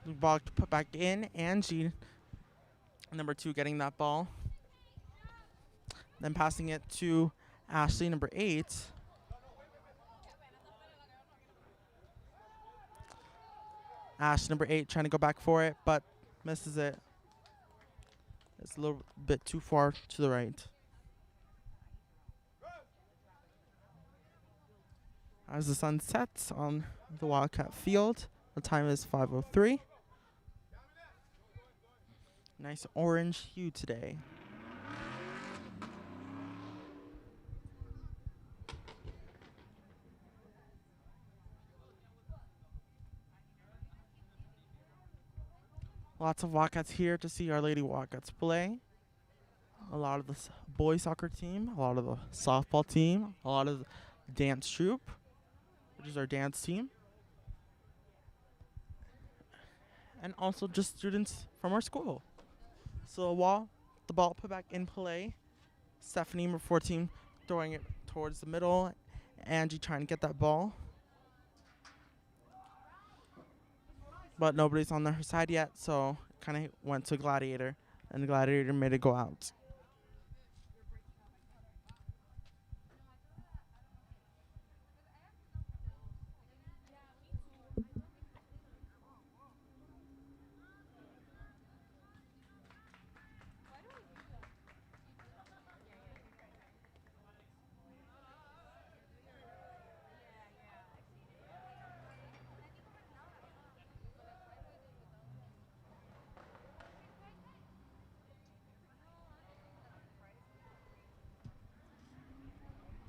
The ball to put back in. Angie, number 2, getting that ball. Then passing it to Ashley, number 8. Ashley, number 8, trying to go back for it, but misses it. It's a little bit too far to the right. As the sun sets on the Wildcat field, the time is 5:03. Nice orange hue today. Lots of Wildcats here to see Our Lady Wildcats play. A lot of the boys soccer team, a lot of the softball team, a lot of the dance troupe, which is our dance team. And also just students from our school. So while the ball put back in play, Stephanie, number 14, throwing it towards the middle. Angie trying to get that ball. But nobody's on her side yet, so kind of went to Gladiator, and the Gladiator made it go out.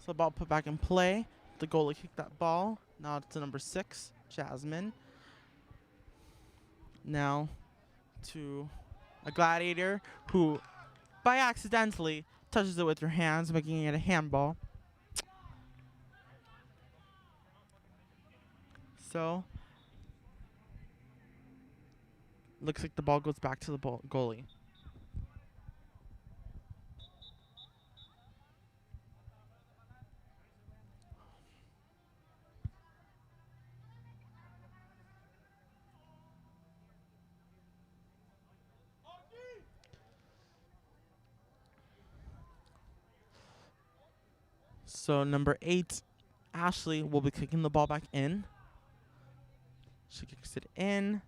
So the ball put back in play. The goalie kicked that ball. Now to number 6, Jasmine. Now to a Gladiator who, by accidentally, touches it with her hands, making it a handball. So, looks like the ball goes back to the goalie. So number 8, Ashley, will be kicking the ball back in. She kicks it in.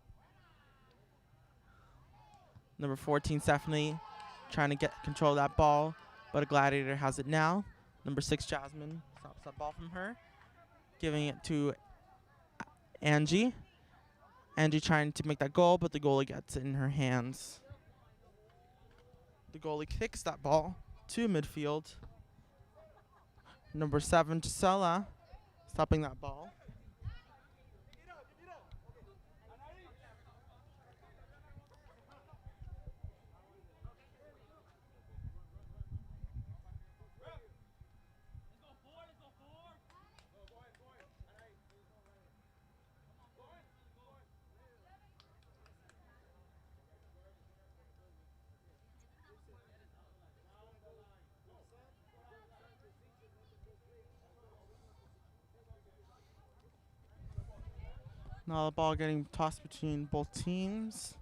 Number 14, Stephanie, trying to get control of that ball, but a Gladiator has it now. Number 6, Jasmine, stops that ball from her, giving it to Angie. Angie trying to make that goal, but the goalie gets it in her hands. The goalie kicks that ball to midfield. Number 7, Gisela, stopping that ball. Now the ball getting tossed between both teams.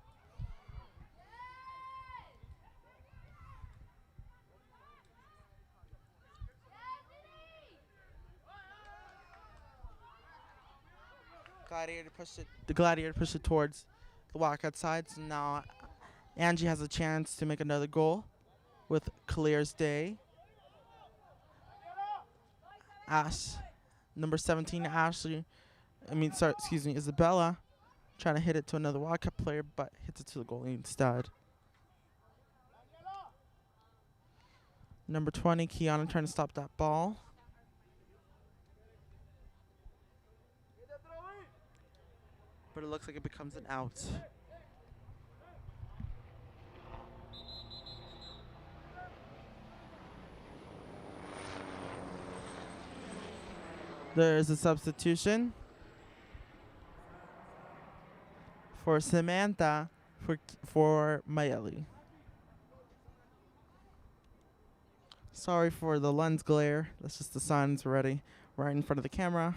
The Gladiator pushed it towards the Wildcat side. So now Angie has a chance to make another goal with Clear's Day. Number 17, Isabella, trying to hit it to another Wildcat player, but hits it to the goalie instead. Number 20, Kiana, trying to stop that ball. but it looks like it becomes an out. There's a substitution for Samantha for Mayeli. Sorry for the lens glare. That's just the sun's ready right in front of the camera.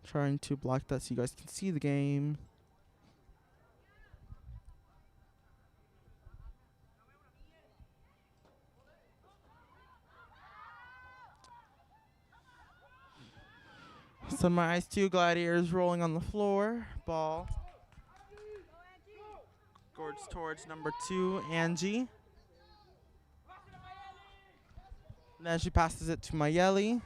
Trying to block that so you guys can see the game. Sunrise 2 Gladiators rolling on the floor. Ball goes towards number 2, Angie. Then she passes it to Mayeli.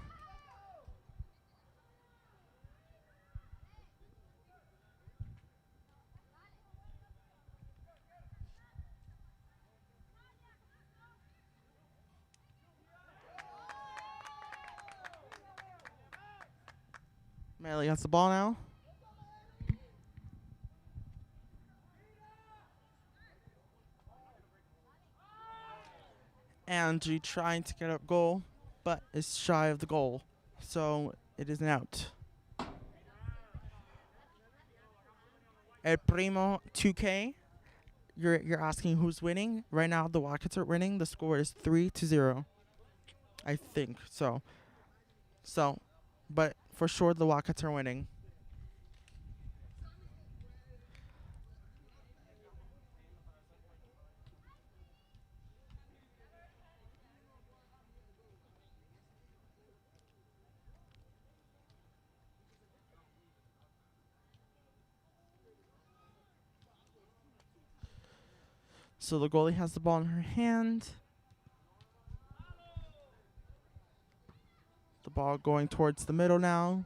Mayeli has the ball now. Angie trying to get up goal, but is shy of the goal. So it is an out. El Primo 2K. You're asking who's winning? Right now the Wildcats are winning. The score is 3-0. I think so. But for sure the Wildcats are winning. So the goalie has the ball in her hand. The ball going towards the middle now.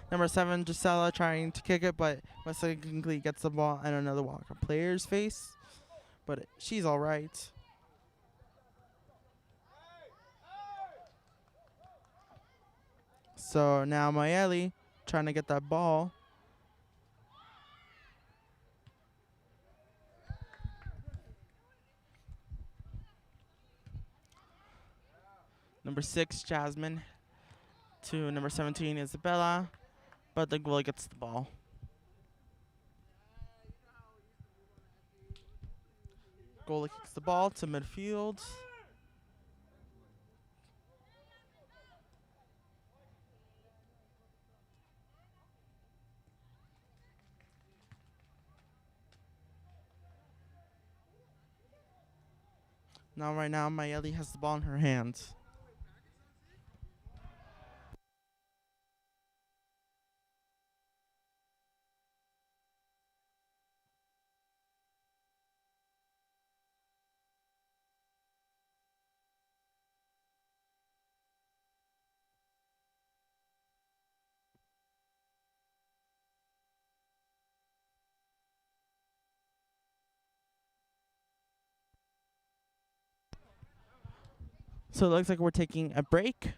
Number 7, Gisela trying to kick it, but mistakenly gets the ball in another Wildcat player's face. But she's all right. So now Mayeli trying to get that ball. Number 6, Jasmine, to number 17, Isabella, but the goalie gets the ball. Goalie kicks the ball to midfield. Right now, Mayeli has the ball in her hands. So it looks like we're taking a break.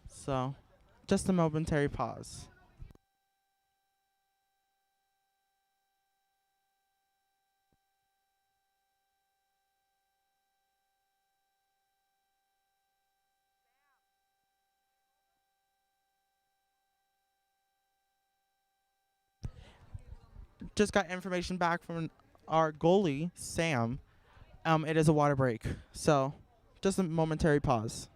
So, just a momentary pause. Just got information back from our goalie, Sam. It is a water break. So, just a momentary pause.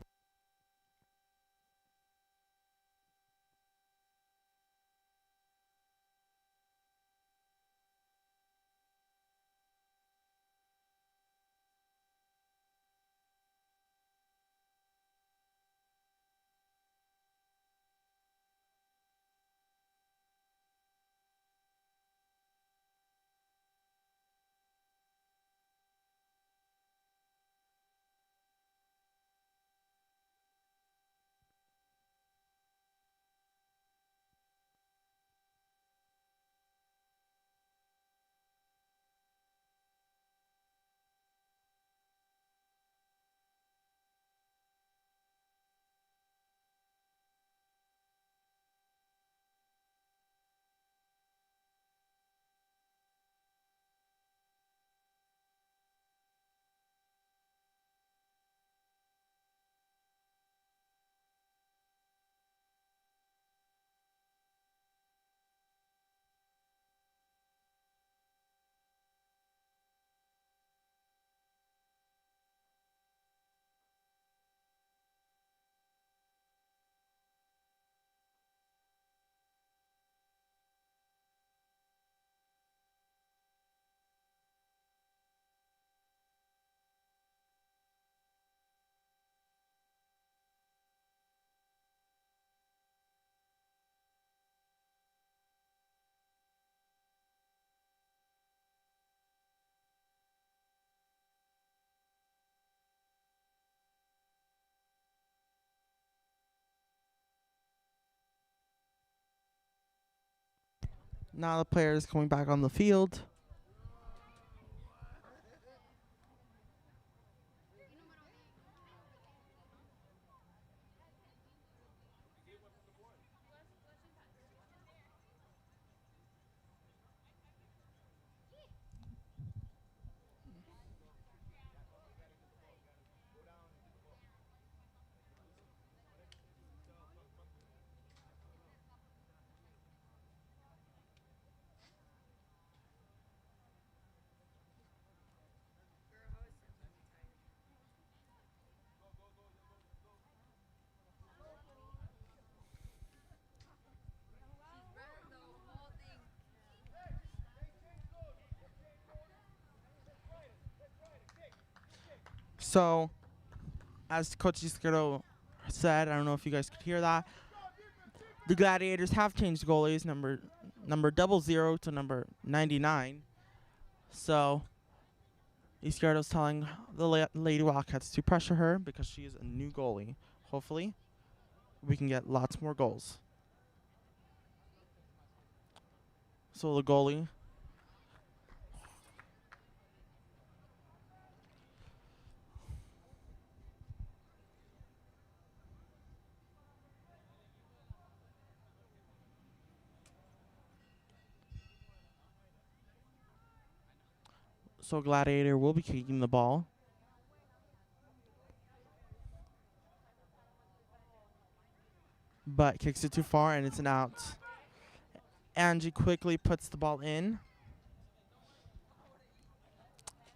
Now the player is coming back on the field. So, as Coach Isquero said, I don't know if you guys could hear that. The Gladiators have changed goalies, number 00 to number 99. So, Isquero's telling the Lady Wildcats to pressure her because she is a new goalie. Hopefully, we can get lots more goals. So the goalie. So Gladiator will be kicking the ball. But kicks it too far and it's an out. Angie quickly puts the ball in.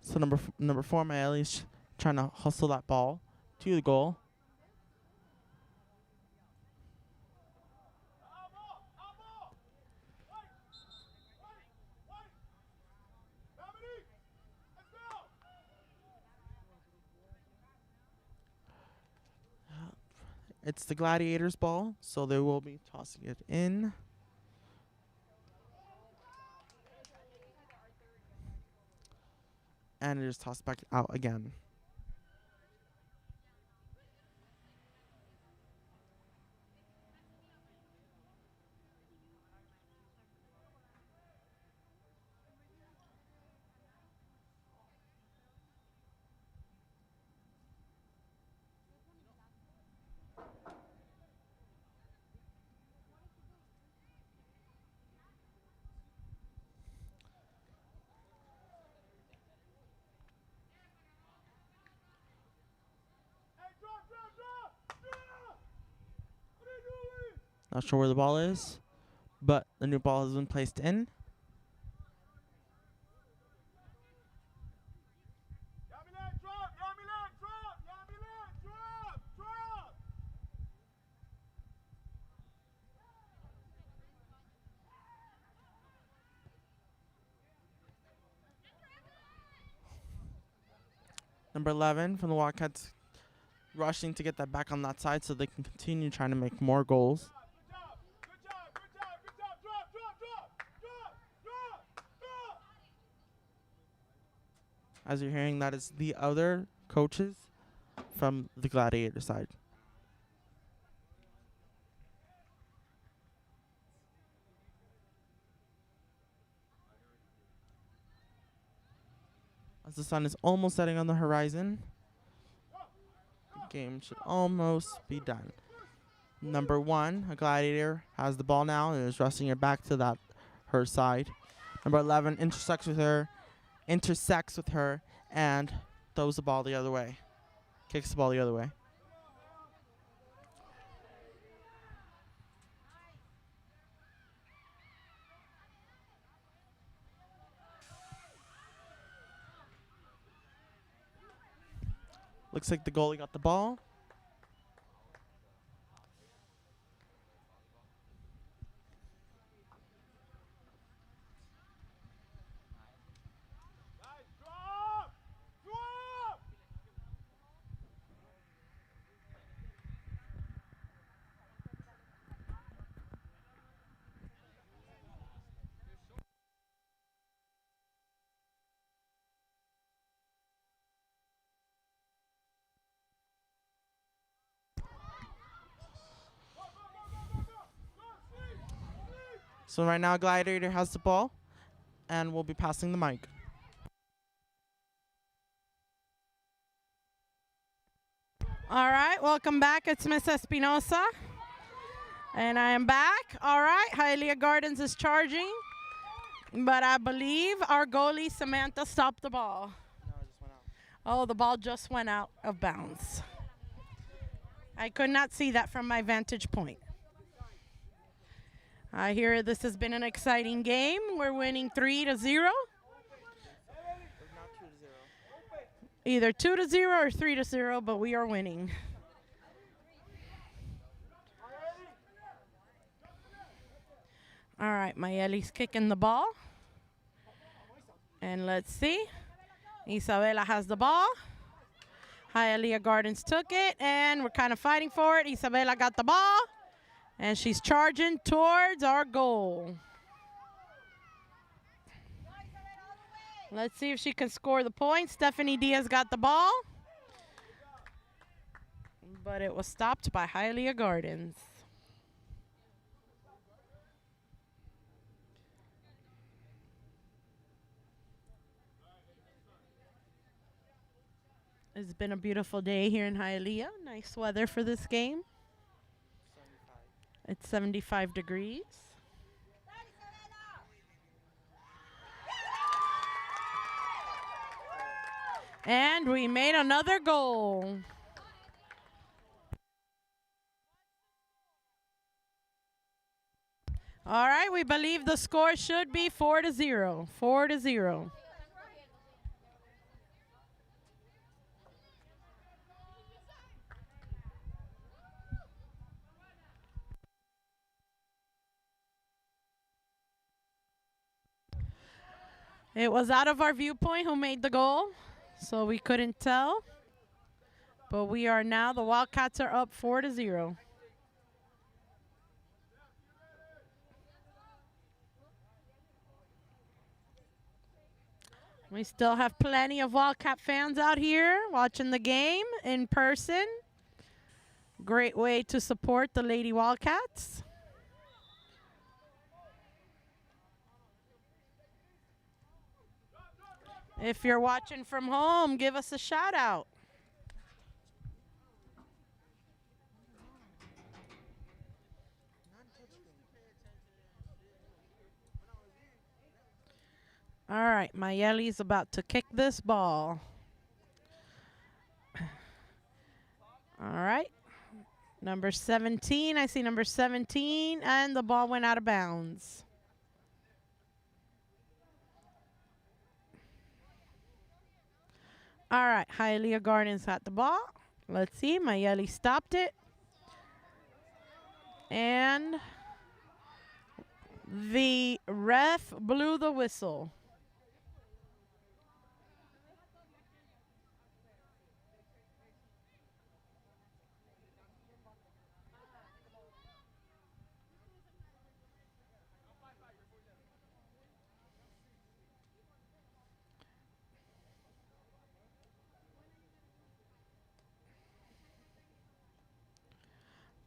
So number 4, Maeli's trying to hustle that ball to the goal. It's the Gladiators' ball, so they will be tossing it in. And it is tossed back out again. Not sure where the ball is, but the new ball has been placed in. Number 11 from the Wildcats rushing to get that back on that side so they can continue trying to make more goals. As you're hearing, that is the other coaches from the Gladiator side. As the sun is almost setting on the horizon, the game should almost be done. Number 1, a Gladiator, has the ball now and is rushing it back to her side. Number 11 intersects with her, and throws the ball the other way. Kicks the ball the other way. Looks like the goalie got the ball. So right now, Gladiator has the ball, and we'll be passing the mic. All right, welcome back. It's Miss Espinosa. And I am back. All right, Hialeah Gardens is charging. But I believe our goalie, Samantha, stopped the ball. No, it just went out. Oh, the ball just went out of bounds. I could not see that from my vantage point. I hear this has been an exciting game. We're winning 3-0. Not 2-0. Either 2-0 or 3-0, but we are winning. All right, Mayeli's kicking the ball. And let's see. Isabela has the ball. Hialeah Gardens took it, and we're kind of fighting for it. Isabela got the ball, and she's charging towards our goal. Let's see if she can score the point. Stephanie Diaz got the ball, but it was stopped by Hialeah Gardens. It's been a beautiful day here in Hialeah. Nice weather for this game. 75. It's 75 degrees. And we made another goal. All right, we believe the score should be 4-0. 4-0. It was out of our viewpoint who made the goal, so we couldn't tell. But we are now, the Wildcats are up 4-0. We still have plenty of Wildcat fans out here watching the game in person. Great way to support the Lady Wildcats. If you're watching from home, give us a shout out. All right, Mayeli's about to kick this ball. All right. Number 17, I see number 17, and the ball went out of bounds. All right, Hialeah Gardens got the ball. Let's see, Mayeli stopped it. And the ref blew the whistle.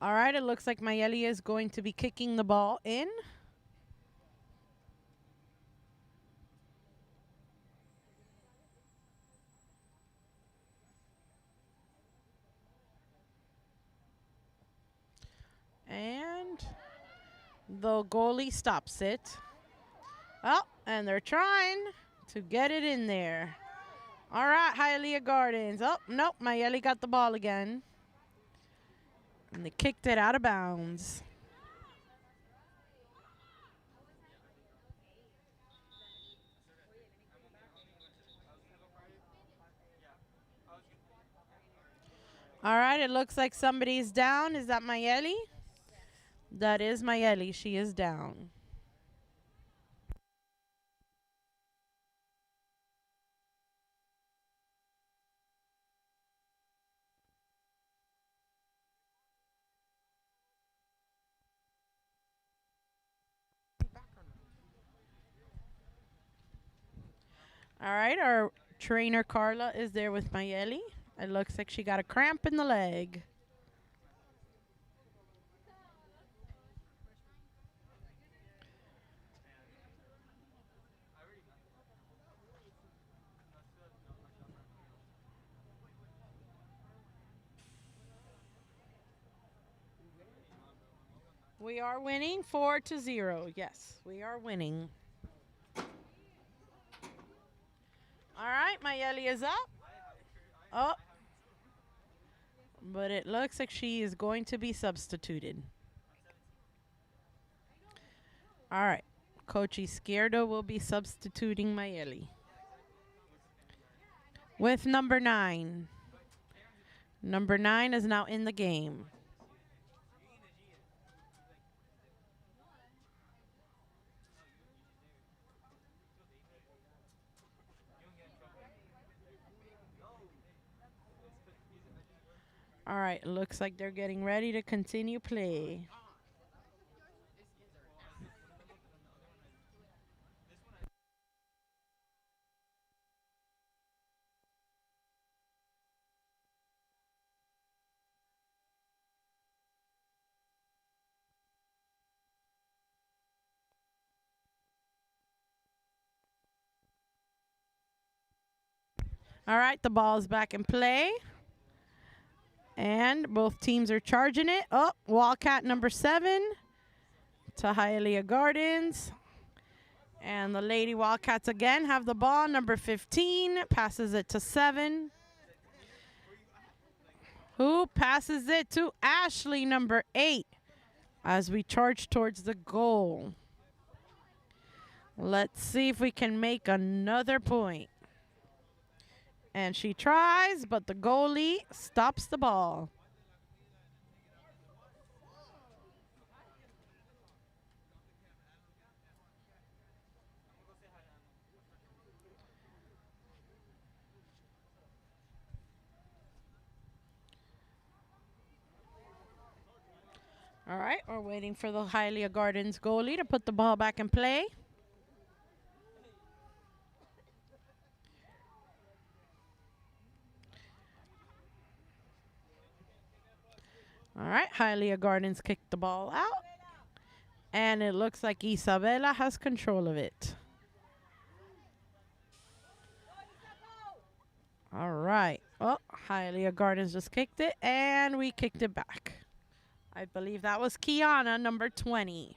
All right, it looks like Mayeli is going to be kicking the ball in. And the goalie stops it. Oh, and they're trying to get it in there. All right, Hialeah Gardens. Oh, nope, Mayeli got the ball again. And they kicked it out of bounds. All right, it looks like somebody's down. Is that Mayeli? That is Mayeli. She is down. All right, our trainer Carla is there with Mayeli. It looks like she got a cramp in the leg. We are winning 4-0. Yes, we are winning. All right, Mayeli is up. Oh, but it looks like she is going to be substituted. All right, Coach Izquierdo will be substituting Mayeli with number 9. Number 9 is now in the game. All right, looks like they're getting ready to continue play. All right, the ball is back in play. And both teams are charging it. Oh, Wildcat number 7 to Hialeah Gardens. And the Lady Wildcats again have the ball. Number 15 passes it to 7. Who passes it to Ashley, number 8, as we charge towards the goal. Let's see if we can make another point. And she tries, but the goalie stops the ball. All right, we're waiting for the Hialeah Gardens goalie to put the ball back in play. All right, Hialeah Gardens kicked the ball out. And it looks like Isabela has control of it. All right. Oh, Hialeah Gardens just kicked it, and we kicked it back. I believe that was Kiana, number 20.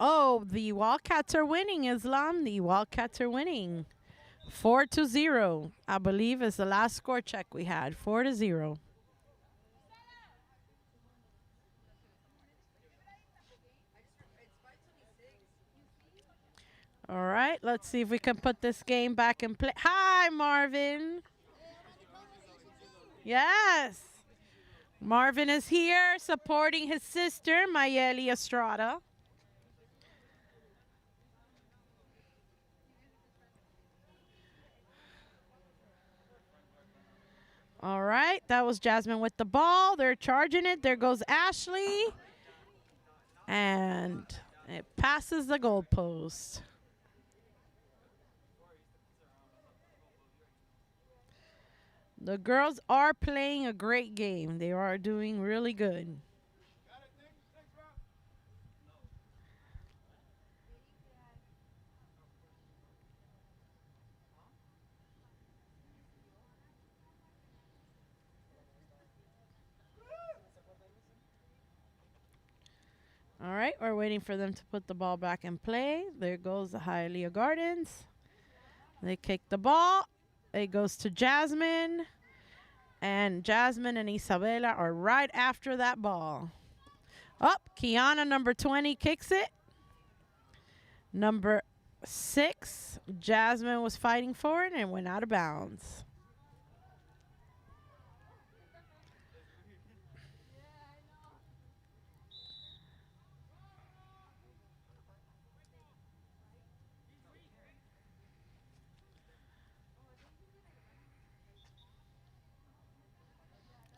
Oh, the Wildcats are winning, Islam. The Wildcats are winning. 4-0, I believe, is the last score check we had. 4-0. All right, let's see if we can put this game back in play. Hi, Marvin. Yes. Marvin is here supporting his sister, Mayeli Estrada. All right, that was Jasmine with the ball. They're charging it. There goes Ashley. And it passes the goalpost. The girls are playing a great game. They are doing really good. All right, we're waiting for them to put the ball back in play. There goes the Hialeah Gardens. They kick the ball. It goes to Jasmine. And Jasmine and Isabela are right after that ball. Up, Kiana, number 20, kicks it. Number 6, Jasmine was fighting for it and went out of bounds.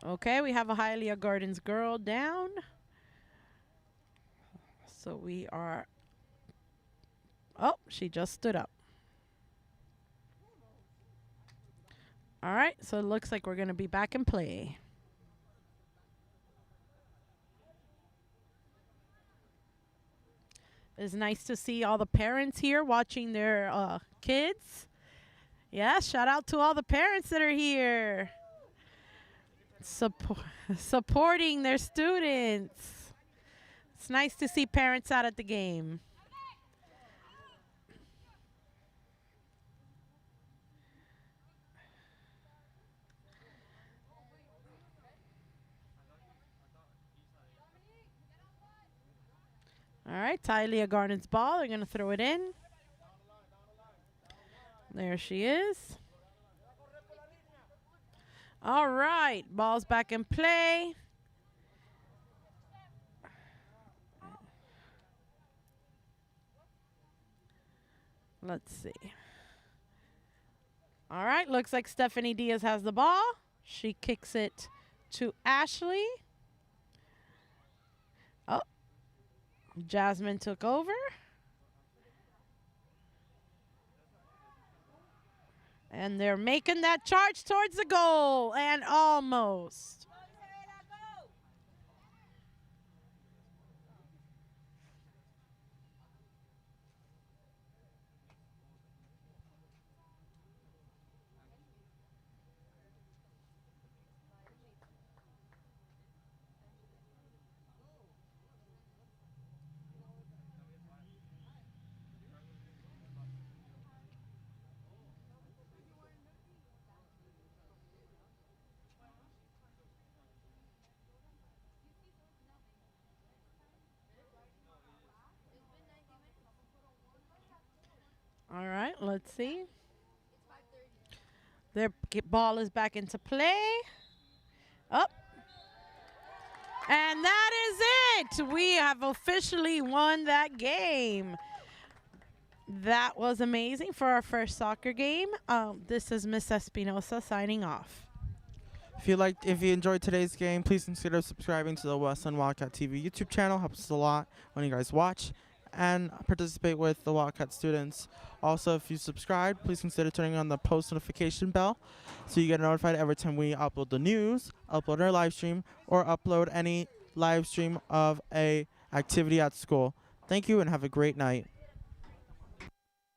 Okay, we have a Hialeah Gardens girl down. So we are... Oh, she just stood up. All right, so it looks like we're going to be back in play. It's nice to see all the parents here watching their kids. Yeah, shout out to all the parents that are here. Supporting their students. It's nice to see parents out at the game. All right, Tylia Garnett's ball. They're going to throw it in. There she is. All right, ball's back in play. Let's see. All right, looks like Stephanie Diaz has the ball. She kicks it to Ashley. Oh, Jasmine took over. And they're making that charge towards the goal, and almost. All right, let's see. Their ball is back into play. Up. And that is it. We have officially won that game. That was amazing for our first soccer game. This is Miss Espinosa signing off. If you enjoyed today's game, please consider subscribing to the Westland Wildcat TV YouTube channel. Helps us a lot when you guys watch and participate with the Wildcat students. Also, if you subscribe, please consider turning on the post notification bell so you get notified every time we upload the news, upload our live stream, or upload any live stream of a activity at school. Thank you and have a great night.